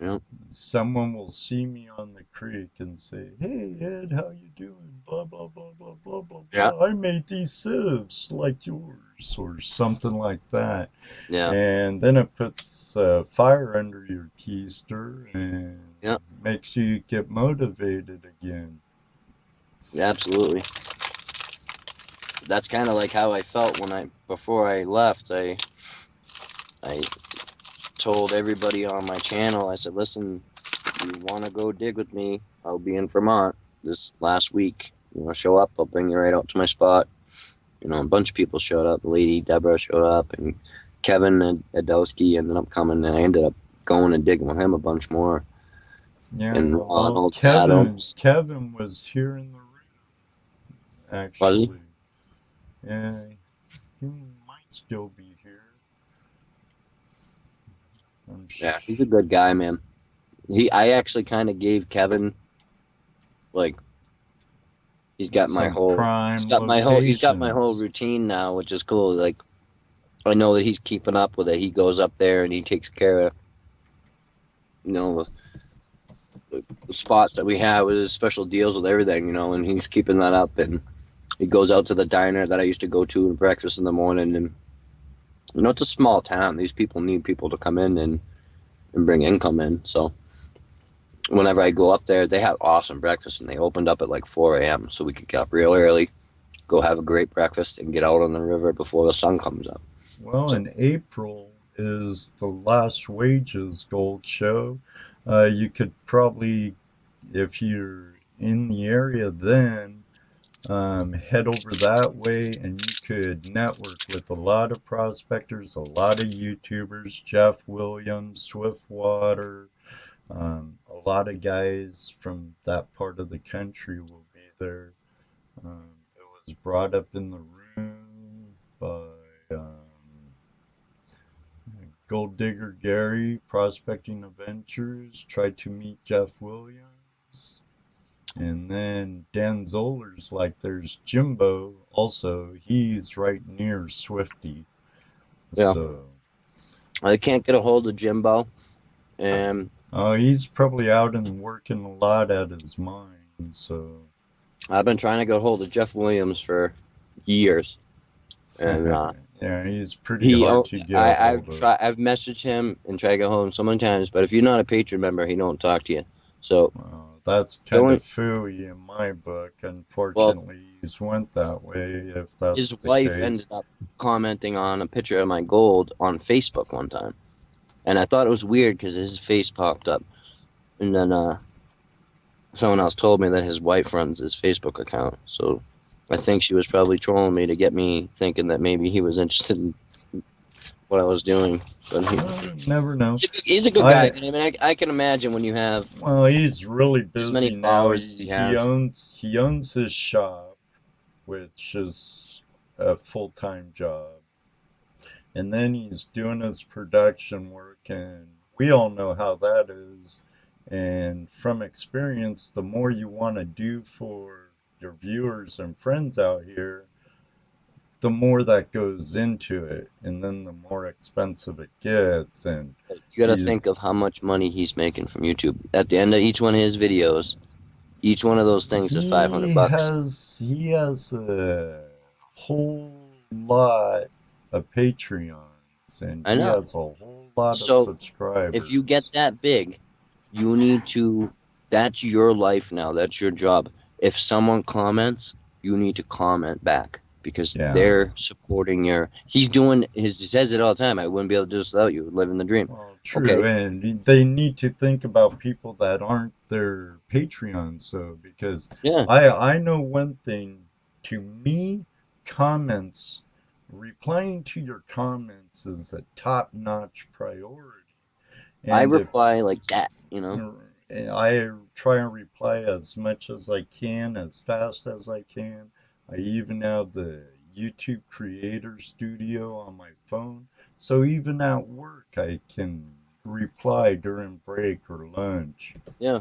Yep. Someone will see me on the creek and say, "Hey Ed, how you doing? Blah blah blah blah blah blah Yeah. blah. I made these sieves like yours," or something like that. Yeah. And then it puts fire under your keister and Yeah. makes you get motivated again. Absolutely. That's kind of like how I felt before I left. I told everybody on my channel. I said, "Listen, you want to go dig with me? I'll be in Vermont this last week. Show up. I'll bring you right out to my spot." A bunch of people showed up. Lady Deborah showed up, and Kevin and Adowski ended up coming, and I ended up going and digging with him a bunch more. Yeah, And well, Ronald Kevin Adams. Kevin was here in the room Was he? actually. Yeah, he might still be here. I'm Yeah, he's a good guy, man. I actually kind of gave Kevin, like, some prime he's got my whole locations. routine now, which is cool. Like, I know that he's keeping up with it. He goes up there and he takes care of, you know, the spots that we have with his special deals with everything, and he's keeping that up. And he goes out to the diner that I used to go to and breakfast in the morning. And, it's a small town. These people need people to come in and bring income in. So whenever I go up there, they have awesome breakfast, and they opened up at like 4 a.m. so we could get up real early, go have a great breakfast, and get out on the river before the sun comes up. Well, So in April is the Last Wages Gold Show. You could probably, if you're in the area then, head over that way and you could network with a lot of prospectors, a lot of YouTubers, Jeff Williams, Swiftwater, a lot of guys from that part of the country will be there. It was brought up in the room by Gold Digger Gary, Prospecting Adventures, tried to meet Jeff Williams. And then Dan Zoller's like, there's Jimbo also. He's right near Swifty. yeah, So, I can't get a hold of Jimbo, and he's probably out and working a lot at his mine. So, I've been trying to get a hold of Jeff Williams for years, and yeah, he's pretty he hard to get a hold of. I've messaged him and tried to get hold of him so many times, but if you're not a Patreon member, he don't talk to you. So That's the kind only of phooey in my book. well, Unfortunately, he's went that way, if that's his the wife case. ended up commenting on a picture of my gold on Facebook one time, and I thought it was weird because his face popped up, and then someone else told me that his wife runs his Facebook account. So I think she was probably trolling me to get me thinking that maybe he was interested in what I was doing. But Never know. he's a good guy. I I mean, I can imagine when you have Well, he's really as many busy now. followers as He he he has. owns he owns his shop, which is a full-time job, and then he's doing his production work, and we all know how that is. And from experience, the more you want to do for your viewers and friends out here, the more that goes into it, and then the more expensive it gets. And You got to he's think of how much money he's making from YouTube. At the end of each one of his videos, each one of those things is 500 He bucks. has a whole lot of Patreons, and I he know. has a whole lot of So if you get subscribers. that big, you need to. That's your life now. That's your job. If someone comments, you need to comment back because Yeah. they're supporting your. He's doing his. He says it all the time. I wouldn't be able to do this without you. Living the dream. Well, Okay. true, and they need to think about people that aren't their Patreons. So, because Yeah. I know one thing, to me, comments, replying to your comments is a top-notch priority. I And if reply like that. I try and reply as much as I can, as fast as I can. I even have the YouTube Creator Studio on my phone, so even at work I can reply during break or lunch. Yeah.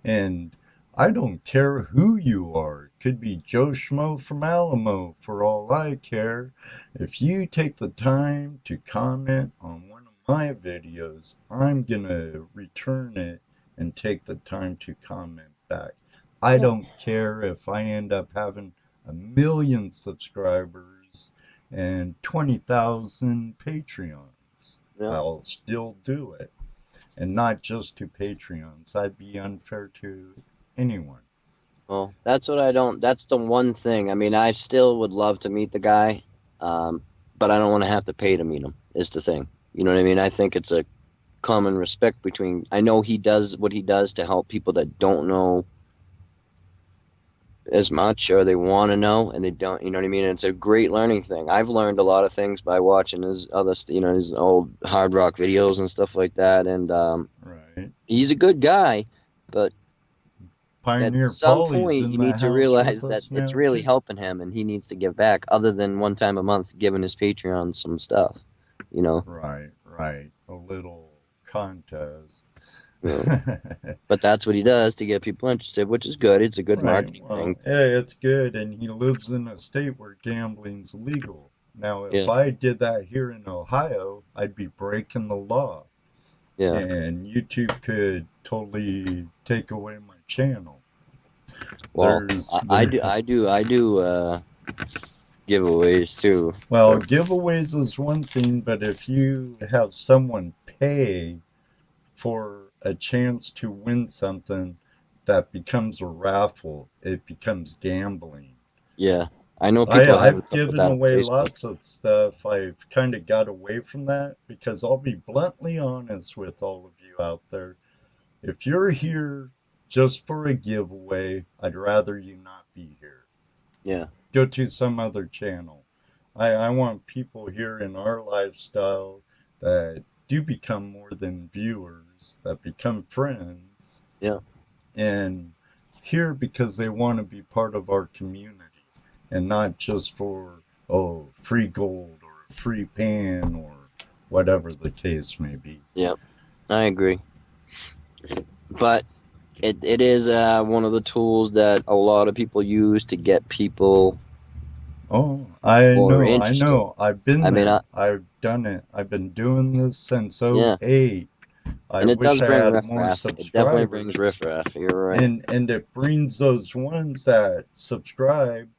And I don't care who you are. It could be Joe Schmo from Alamo for all I care. If you take the time to comment on one of my videos, I'm gonna return it and take the time to comment back. I Yeah. don't care if I end up having 1 million subscribers and 20,000 Patreons. Yeah. I'll still do it. And not just to Patreons. I'd be unfair to anyone. Well, that's what I don't. That's the one thing. I mean, I still would love to meet the guy, but I don't want to have to pay to meet him. Is the thing. You know what I mean? I think it's a common respect between. I know he does what he does to help people that don't know as much, or they want to know and they don't. You know what I mean? And it's a great learning thing. I've learned a lot of things by watching his other, his old hard rock videos and stuff like that. And Right. he's a good guy, but at Pioneer some Polly's point in you the need to house with realize that us it's now, really too. helping him and he needs to give back other than one time a month giving his Patreon some stuff, you know. Right, right. A little contest. Yeah. But that's what he does to get people interested, which is good. It's a good Right. marketing Well, thing. yeah, it's good. And he lives in a state where gambling's legal. Now, if Yeah, I did that here in Ohio, I'd be breaking the law. yeah. And YouTube could totally take away my channel. Well, There. I do giveaways too. Well, giveaways is one thing, but if you have someone pay for a chance to win something that becomes a raffle, it becomes gambling. Yeah, I know people having I've trouble with given that on away Facebook. lots of stuff. I've kind of got away from that because I'll be bluntly honest with all of you out there. If you're here just for a giveaway, I'd rather you not be here. Yeah, Go to some other channel. I want people here in our lifestyle that do become more than viewers, that become friends, yeah. and here because they want to be part of our community and not just for, oh, free gold or a free pan or whatever the case may be. Yeah, I agree. But it is one of the tools that a lot of people use to get people Oh, more I interested. know. I've been I mean, there. I've done it. I've been doing this since yeah, '08. I and it wish does I bring had more riffraff. It definitely brings subscribers. riffraff. You're right. And it brings those ones that subscribe,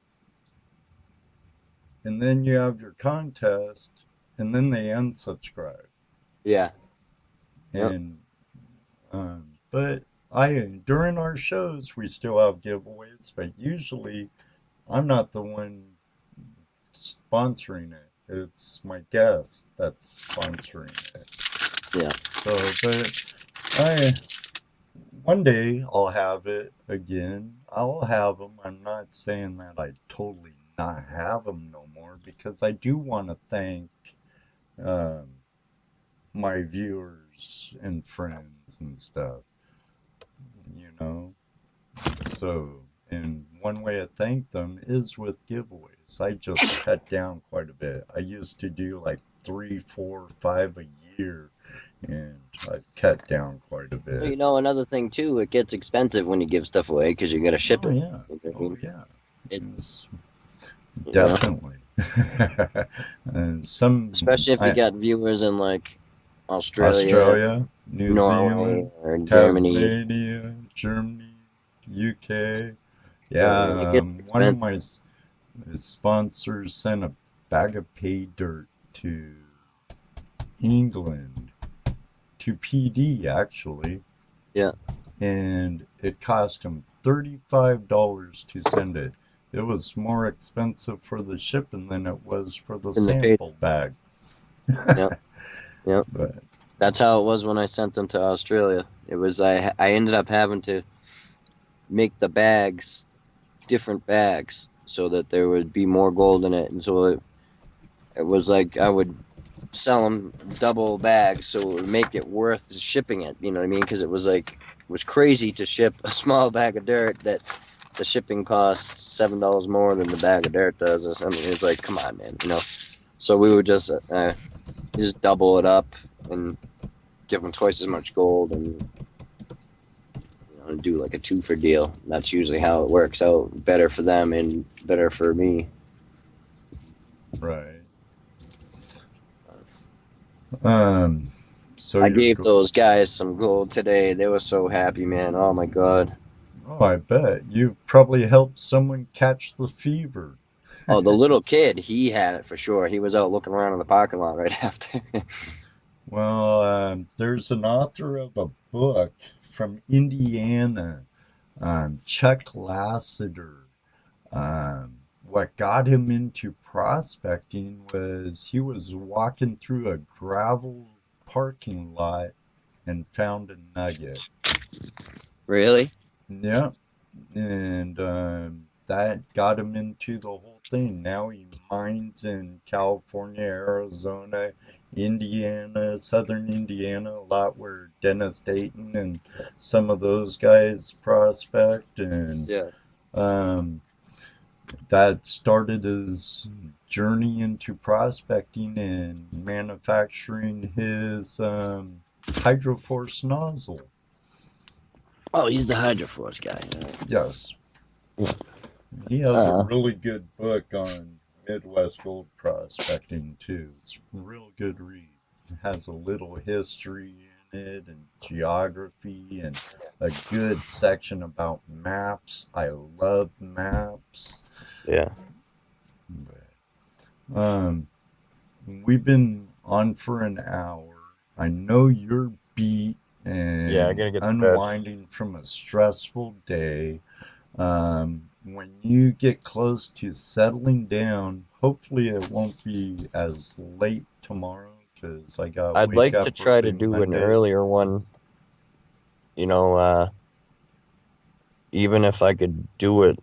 and then you have your contest, and then they unsubscribe. Yeah. Yep. And but I during our shows we still have giveaways, but usually I'm not the one sponsoring it. It's my guest that's sponsoring it. Yeah. So, but I one day I'll have it again. I'll have them. I'm not saying that I totally not have them no more because I do want to thank um, my viewers and friends and stuff, you know. So, and one way to thank them is with giveaways. I just cut down quite a bit. I used to do like three, four, five a year, and I've cut down quite a Well, bit. you know, another thing too, it gets expensive when you give stuff away because you got to ship Oh it. yeah, You know what I oh mean? yeah, It, it's you know, definitely. And some especially if you I got viewers in like Australia, Australia, New Norway, Zealand, or Germany. Tasmania, Germany, UK. So it Yeah, gets one of expensive. my sponsors sent a bag of pay dirt to England, to PD actually, Yeah, and it cost him $35 to send it. It was more expensive for the shipping than it was for the in the page. sample bag. Yep, yep. But That's how it was when I sent them to Australia. It was I ended up having to make the bags different bags so that there would be more gold in it, and so it was like I would sell them double bags so it would make it worth shipping it. You know what I mean? Because it was like it was crazy to ship a small bag of dirt that the shipping costs $7 more than the bag of dirt does or something. It's like, come on, man, you know. So we would just double it up and give them twice as much gold and do like a two for deal. That's usually how it works out. Better for them and better for me. right. Um, so I you're gave those guys some gold today. They were so happy, man. Oh my God. Oh, I bet you probably helped someone catch the fever. Oh, the little kid, he had it for sure. He was out looking around in the parking lot right after. Well, there's an author of a book from Indiana, Chuck Lasseter. What got him into prospecting was he was walking through a gravel parking lot and found a nugget. Really? Yep. And that got him into the whole thing. Now he mines in California, Arizona, Indiana, southern Indiana, a lot where Dennis Dayton and some of those guys prospect. And Yeah. um, that started his journey into prospecting and manufacturing his Hydroforce nozzle. Oh, he's the Hydroforce guy. Yes. He has a Uh, really good book on Midwest gold prospecting too. It's a real good read. It has a little history in it and geography and a good section about maps. I love maps. yeah. But, we've been on for an hour. I know you're beat Yeah, I and gotta get to bed. unwinding from a stressful day. When you get close to settling down, hopefully it won't be as late tomorrow because I got to I'd wake like to up try to early do an Monday. earlier one, you know, even if I could do it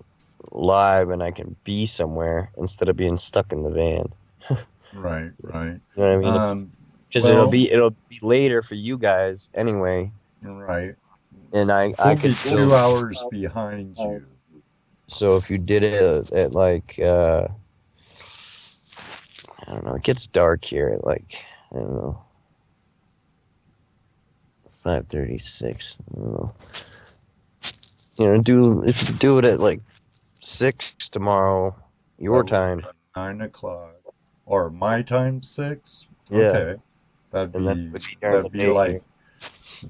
live and I can be somewhere instead of being stuck in the van. Right, right. You know what I mean? Um, Because well, it'll be later for you guys anyway, right. and I We'll could be still. 2 hours behind you. So if you did it at like I don't know, it gets dark here at like I don't know 5:36. I don't know. Do if you do it at like 6 tomorrow, your That would time. be 9 o'clock. Or my time, 6? Yeah, Okay. That'd and that be would be during the that'd be day here. like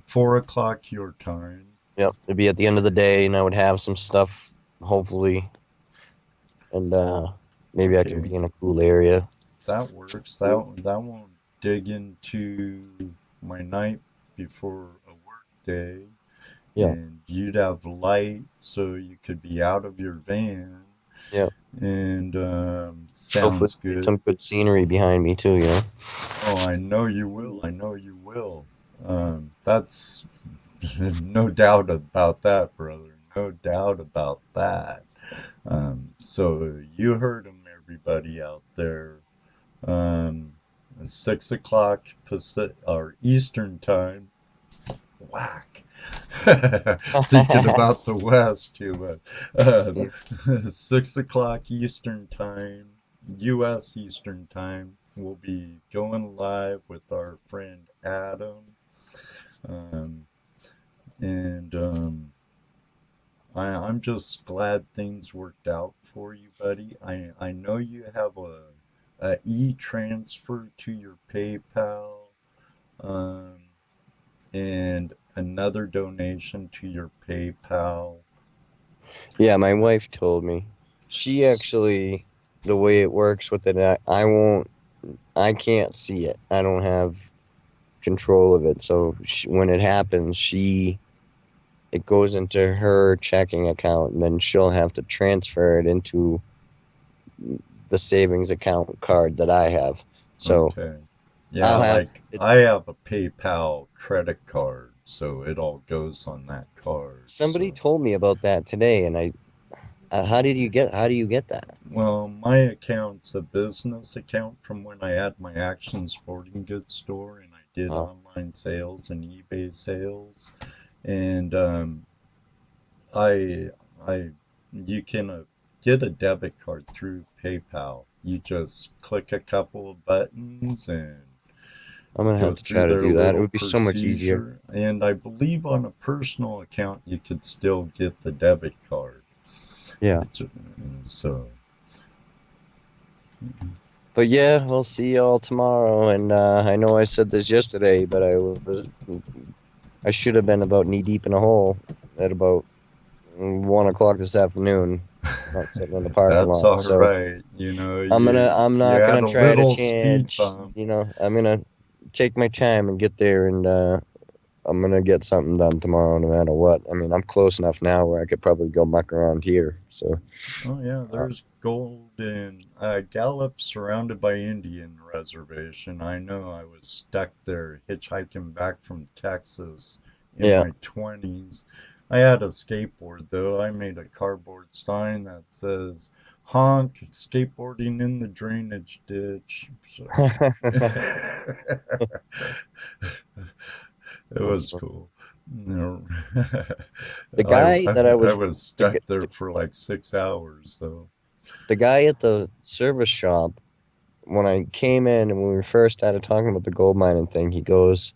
4 o'clock your time. Yep, it'd be at the end of the day, and I would have some stuff, hopefully, and maybe I can Okay. be in a cool area. That works. That won't dig into my night before a work day, Yeah, and you'd have light so you could be out of your van. yeah. And Hopefully, sounds there'll be good. some good scenery behind me too. Oh, I know you will. I know you will. That's no doubt about that, brother. No doubt about that. So you heard him, everybody out there. Um, 6 o'clock Pacific or Eastern time. Whack. Thinking about the West too, but 6 o'clock Eastern time, U.S. Eastern time. We'll be going live with our friend Adam, um, and I'm just glad things worked out for you, buddy. I know you have a e-transfer to your PayPal, um, and another donation to your PayPal. Yeah, my wife told me. She actually, the way it works with it, I can't see it. I don't have control of it. So when it happens, it goes into her checking account, and then she'll have to transfer it into the savings account card that I have. So Okay. Yeah, I'll have like it. I have a PayPal credit card, so it all goes on that card. Somebody So, told me about that today, and how do you get that? well, my account's a business account from when I had my Action Sporting Goods store and I did Oh, online sales and eBay sales. And I, I, you can get a debit card through PayPal. You just click a couple of buttons and I'm gonna go have to through try to their do that. It little would be so much easier. procedure. And I believe on a personal account, you could still get the debit card. Yeah. So, But yeah, we'll see y'all tomorrow. And I know I said this yesterday, but I should have been about knee deep in a hole at about 1 o'clock this afternoon, not sitting in the parking That's lot. all So right. You know, I'm you not had gonna a try to little speed change. bump. I'm gonna take my time and get there, and I'm gonna get something done tomorrow, no matter what. I mean, I'm close enough now where I could probably go muck around here. So Oh yeah, uh, there's gold in Gallup, surrounded by Indian reservation. I know I was stuck there hitchhiking back from Texas in yeah, my 20s. I had a skateboard though. I made a cardboard sign that says honk skateboarding in the drainage ditch. So it was awesome. cool. No. The I, guy that I I was was the, stuck g- there for like 6 hours, so. the guy at the service shop when I came in and when we first started talking about the gold mining thing, he goes,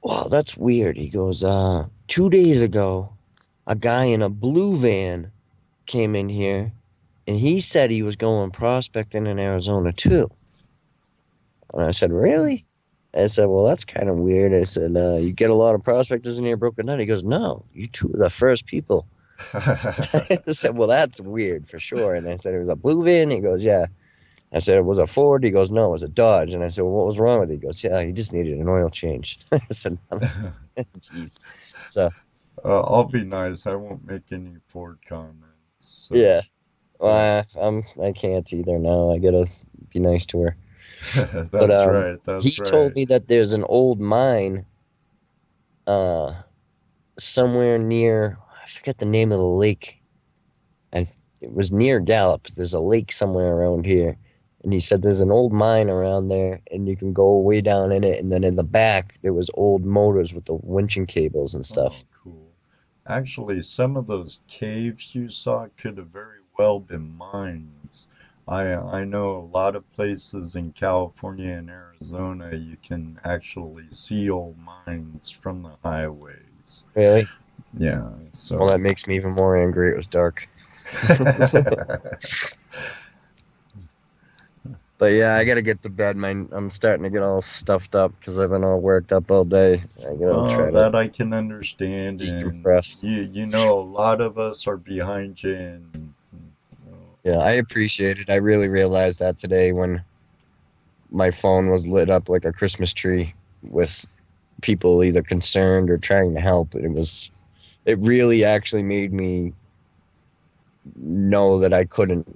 "Wow, that's weird." He goes, 2 days ago, a guy in a blue van came in here, and he said he was going prospecting in Arizona too." And I said, "Really?" I said, "Well, that's kind of weird." I said, "You get a lot of prospectors in here broken down?" He goes, "No, you two are the first people." I said, "Well, that's weird for sure." And I said, "It was a blue van?" He goes, "Yeah." I said, "It was a Ford?" He goes, "No, it was a Dodge." And I said, "Well, what was wrong with it?" He goes, "Yeah, he just needed an oil change." I said, "Jeez." So, I'll be nice. I won't make any Ford comments. So, yeah. but I can't either now. I gotta be nice to her. But that's right. he That's told right. me that there's an old mine uh somewhere near, I forget the name of the lake. And it was near Gallup. There's a lake somewhere around here. And he said there's an old mine around there, and you can go way down in it. And then in the back, there was old motors with the winching cables and Oh, stuff. cool. Actually, some of those caves you saw could have very well been mines. I know a lot of places in California and Arizona you can actually see old mines from the highways. Really? Yeah, Well, that so makes me even more angry. It was dark. But yeah, I gotta get to bed. I'm starting to get all stuffed up because I've been all worked up all day. I gotta Well, try to that I can understand, and decompress. you know, a lot of us are behind you, and Yeah, I appreciate it. I really realized that today when my phone was lit up like a Christmas tree with people either concerned or trying to help. It really actually made me know that I couldn't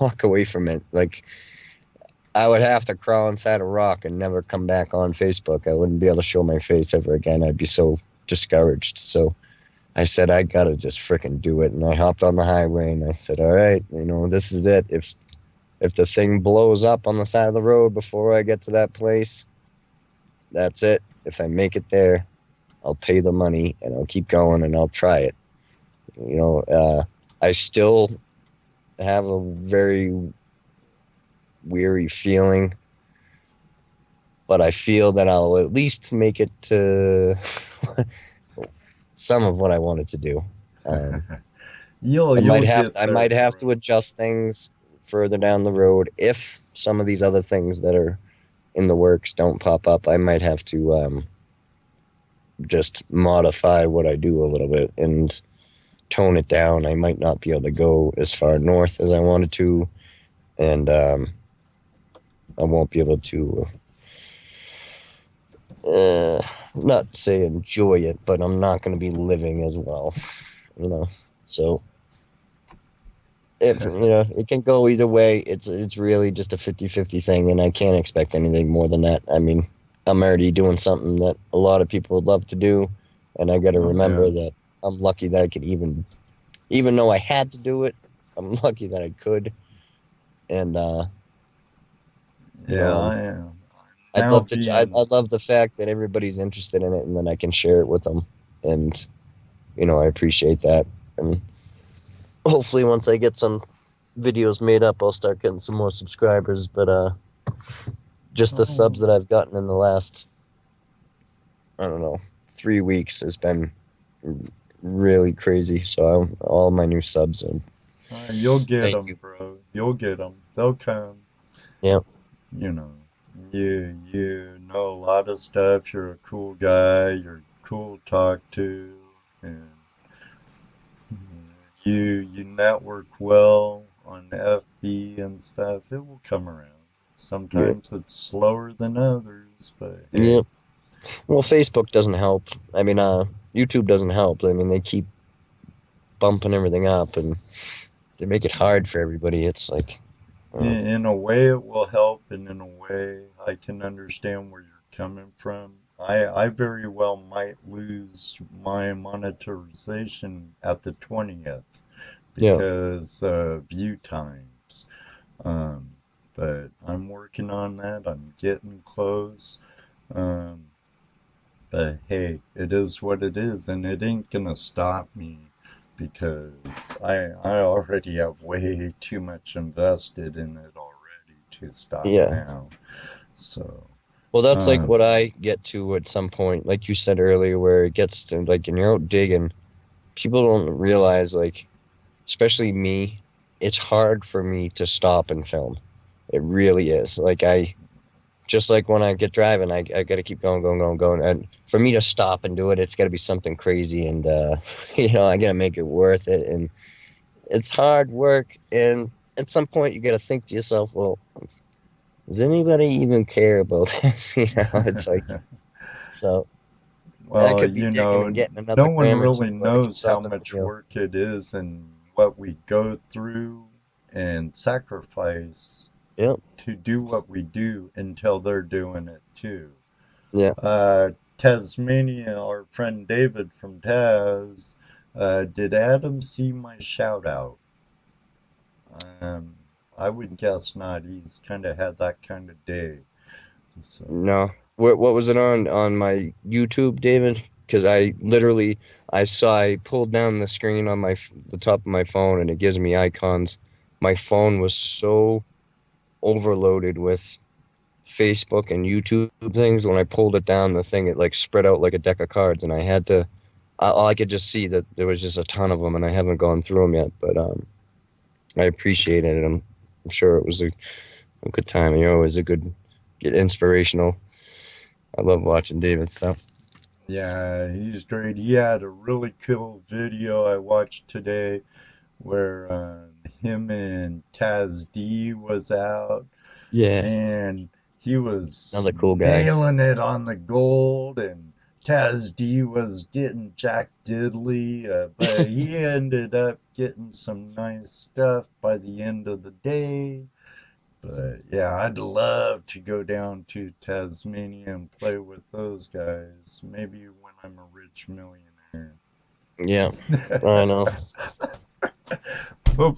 walk away from it. Like, I would have to crawl inside a rock and never come back on Facebook. I wouldn't be able to show my face ever again. I'd be so discouraged. So I said, I gotta just frickin' do it. And I hopped on the highway and I said, all right, this is it. If the thing blows up on the side of the road before I get to that place, that's it. If I make it there, I'll pay the money and I'll keep going and I'll try it. I still have a very weary feeling, but I feel that I'll at least make it to some of what I wanted to do. you'll get I there, might have bro. to adjust things further down the road if some of these other things that are in the works don't pop up. I might have to just modify what I do a little bit and tone it down. I might not be able to go as far north as I wanted to, and I won't be able to not say enjoy it, but I'm not going to be living as well, you know. So if it can go either way. It's really just a 50-50 thing, and I can't expect anything more than that. I mean, I'm already doing something that a lot of people would love to do, and I got to Oh yeah, remember that I'm lucky that I could even though I had to do it, I'm lucky that I could, and you yeah. know, I am now I being. love the fact that everybody's interested in it, and then I can share it with them, and I appreciate that. And hopefully, once I get some videos made up, I'll start getting some more subscribers. But just the subs Oh, that I've gotten in the last, I don't know, 3 weeks has been really crazy. So all my new subs, You'll get Thank them, you. bro. You'll get them. They'll come. Yeah. You know, you know a lot of stuff. You're a cool guy. You're cool to talk to, and you network well on FB and stuff. It will come around. Yeah. Sometimes it's slower than others, but Yeah. hey. Well, Facebook doesn't help. I mean, YouTube doesn't help. I mean, they keep bumping everything up and they make it hard for everybody. It's like, In a way, it will help, and in a way, I can understand where you're coming from. I very well might lose my monetization at the 20th yeah, because view times. Um, but I'm working on that. I'm getting close. Um, but hey, it is what it is, and it ain't gonna stop me because I already have way too much invested in it already to stop yeah. now. So, Well, that's like um, what I get to at some point, like you said earlier, where it gets to like, and you're out digging, people don't realize, like, especially me, it's hard for me to stop and film. It really is. Like, just like when I get driving, I got to keep going, going, going, going. And for me to stop and do it, it's got to be something crazy. And, I got to make it worth it. And it's hard work. And at some point, you got to think to yourself, well, does anybody even care about this? It's like, so I well, could be you digging know, and getting another no one gram or two, really but I can knows how stop the much video. work it is and what we go through and sacrifice Yep. to do what we do until they're doing it too. Yeah. Uh, Tasmania, our friend David from Taz, did Adam see my shout out? Um, I would guess not. He's kind of had that kind of day. So, No. What was it on my YouTube, David? Because I literally I pulled down the screen on the top of my phone and it gives me icons. My phone was so overloaded with Facebook and YouTube things. When I pulled it down, the thing, it like spread out like a deck of cards, and I had to. I could just see that there was just a ton of them, and I haven't gone through them yet. But I appreciated it. I'm sure it was a good time. It was a get inspirational. I love watching David's stuff. yeah, he's great. He had a really cool video I watched today where him and Taz D was out Yeah, and he was another cool guy. nailing it on the gold and Taz D was getting Jack Diddley, but he ended up getting some nice stuff by the end of the day. But yeah, I'd love to go down to Tasmania and play with those guys. Maybe when I'm a rich millionaire. Yeah, I know.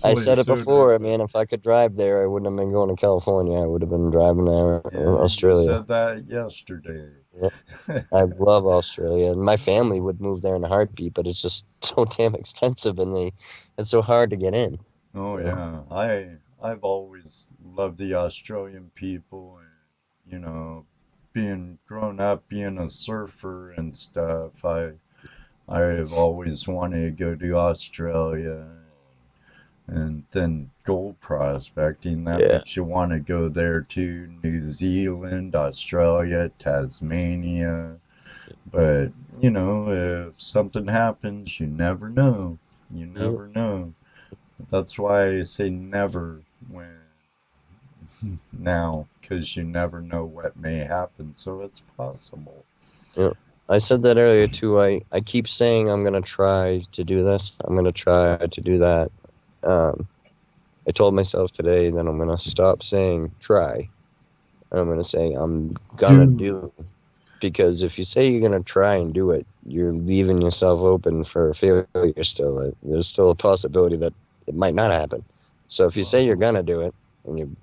I Hopefully said it sooner, before, but man. If I could drive there, I wouldn't have been going to California. I would have been driving there, yeah, you Australia. said that yesterday. Yep. I love Australia, and my family would move there in a heartbeat, but it's just so damn expensive, and it's so hard to get in. Oh So yeah, I've always loved the Australian people, and being grown up being a surfer and stuff. I've always wanted to go to Australia, and then gold prospecting. That yeah, makes you want to go there too. New Zealand, Australia, Tasmania. But if something happens, you never know. You yep, never know. That's why I say never when now, because you never know what may happen. So it's possible. yep. I said that earlier too. I keep saying I'm gonna try to do this. I'm gonna try to do that. Um, I told myself today that I'm gonna stop saying try. And I'm gonna say I'm gonna Do. do. Because if you say you're gonna try and do it, you're leaving yourself open for failure still. There's still a possibility that it might not happen. So if you say you're Well, gonna do it, and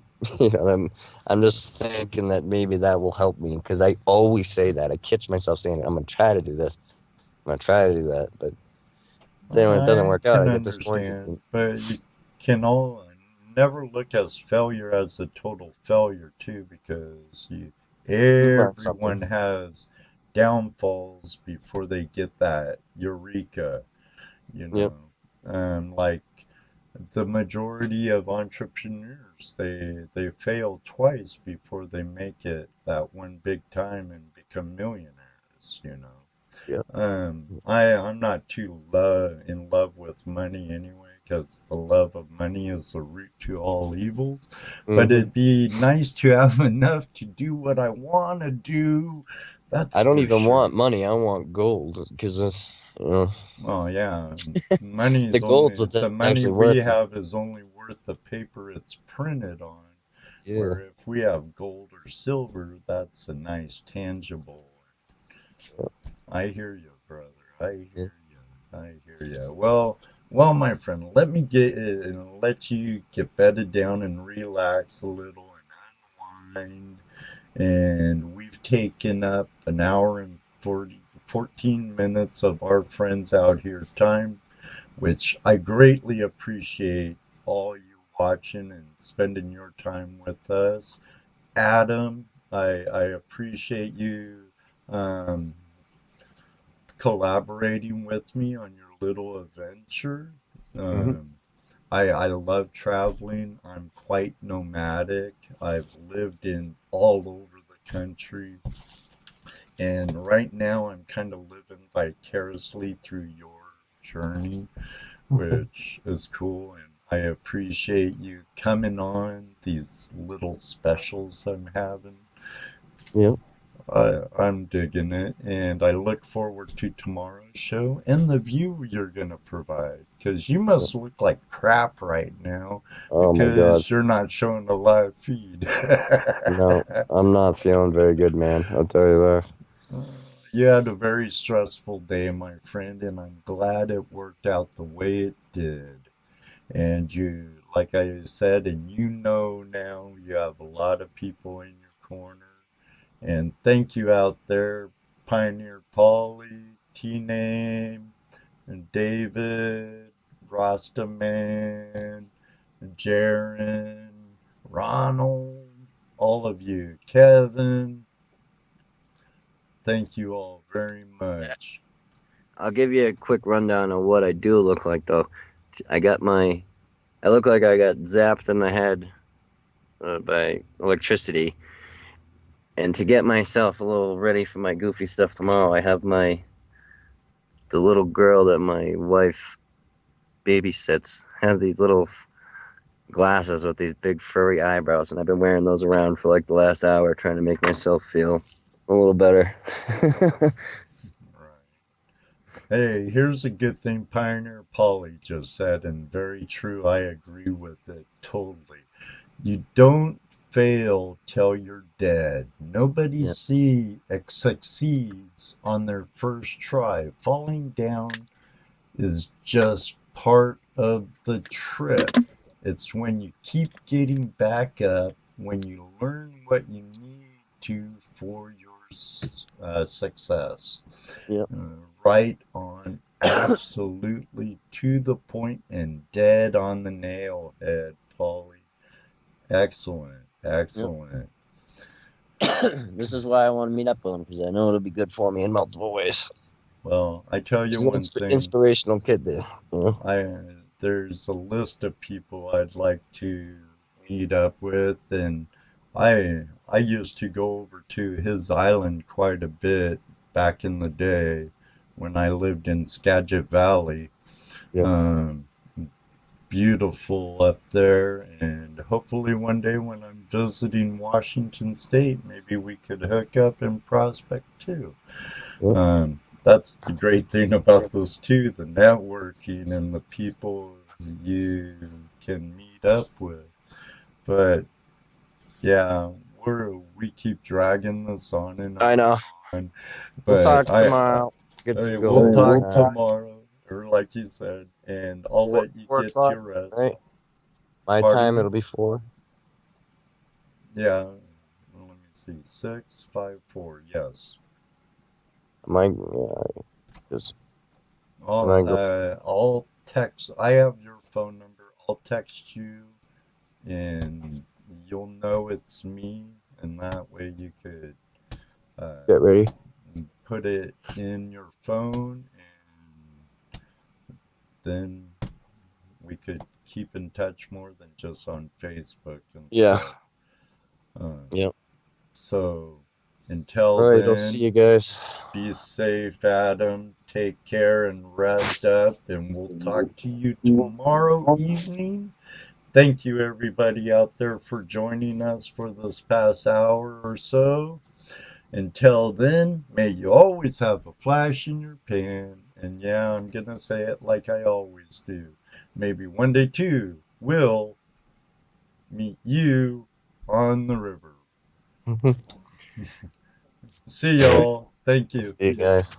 I'm just thinking that maybe that will help me because I always say that. I catch myself saying I'm gonna try to do this, I'm gonna try to do that, but then when it doesn't I work out, can I get disappointed. understand, but you can all never look at failure as a total failure too, because You learn something. everyone has downfalls before they get that eureka, you Yep. know. Like the majority of entrepreneurs, they fail twice before they make it that one big time and become millionaires, you know. Yeah. I'm not too in love with money anyway, because the love of money is the root to all evils. But Hmm. it'd be nice to have enough to do what I want to do. That's I don't for even want sure. money. I want gold because Well, yeah, the gold was the money actually we worth it. have is only worth the paper it's printed on. Yeah. Where if we have gold or silver, that's a nice tangible. I hear you, brother. I Yeah. hear you. I hear you. Well, my friend, let me get it and let you get bedded down and relax a little and unwind. And we've taken up an hour and 14 minutes of our friends out here time, which I greatly appreciate all you watching and spending your time with us. Adam, I appreciate you um, collaborating with me on your little adventure. Hmm. Um, I love traveling. I'm quite nomadic. I've lived in all over the country. And right now, I'm kind of living vicariously through your journey, which is cool. And I appreciate you coming on these little specials I'm having. Yeah. I'm digging it, and I look forward to tomorrow's show and the view you're going to provide. Because you Yeah. must look like crap right now Oh my God. because you're not showing a live feed. No, I'm not feeling very good, man. I'll tell you that. You had a very stressful day, my friend, and I'm glad it worked out the way it did. And you, like I said, and you know now you have a lot of people in your corner. And thank you out there, Pioneer Polly, T-Name, and David, Rastaman, Jaron, Ronald, all of you, Kevin. Thank you all very much. I'll give you a quick rundown of what I do look like, though. I look like I got zapped in the head by electricity. And to get myself a little ready for my goofy stuff tomorrow, I have the little girl that my wife babysits have these little glasses with these big furry eyebrows, and I've been wearing those around for like the last hour, trying to make myself feel a little better. Right. Hey, here's a good thing Pioneer Polly just said, and very true. I agree with it totally. You don't fail till you're dead. Nobody Yeah. succeeds on their first try. Falling down is just part of the trip. It's when you keep getting back up, when you learn what you need to for your success. Yeah. Right on, absolutely to the point and dead on the nail head, Polly. Excellent, Yeah. excellent. This is why I want to meet up with him because I know it'll be good for me in multiple ways. Well, I tell you He's an one thing. inspirational kid there. Yeah. There's a list of people I'd like to meet up with, and I used to go over to his island quite a bit back in the day when I lived in Skagit Valley. Yeah. Um, Beautiful up there, and hopefully one day when I'm visiting Washington State, maybe we could hook up and prospect too. Yeah. That's the great thing about this too, the networking and the people you can meet up with. But yeah, we keep dragging this on and I on know. and on. We'll talk But tomorrow. Get I some we'll gold. talk tomorrow, or like you said, and I'll let you 4 get o'clock, your rest. right? My Pardon time, me? it'll be 4. Yeah. Let me see. 654. Yes. Yeah, just when I go. I'll text. I have your phone number. I'll text you, and you'll know it's me, and that way you could uh, Get ready. put it in your phone, and then we could keep keep in touch more than just on Facebook and Yeah. stuff. Yep. So until All right, I'll see then, you guys. be safe, Adam. Take care and rest up, and we'll talk to you tomorrow evening. Thank you, everybody out there, for joining us for this past hour or so. Until then, may you always have a flash in your pan. And yeah, I'm going to say it like I always do. Maybe one day, too, we'll meet you on the river. See y'all. Thank you. See you guys.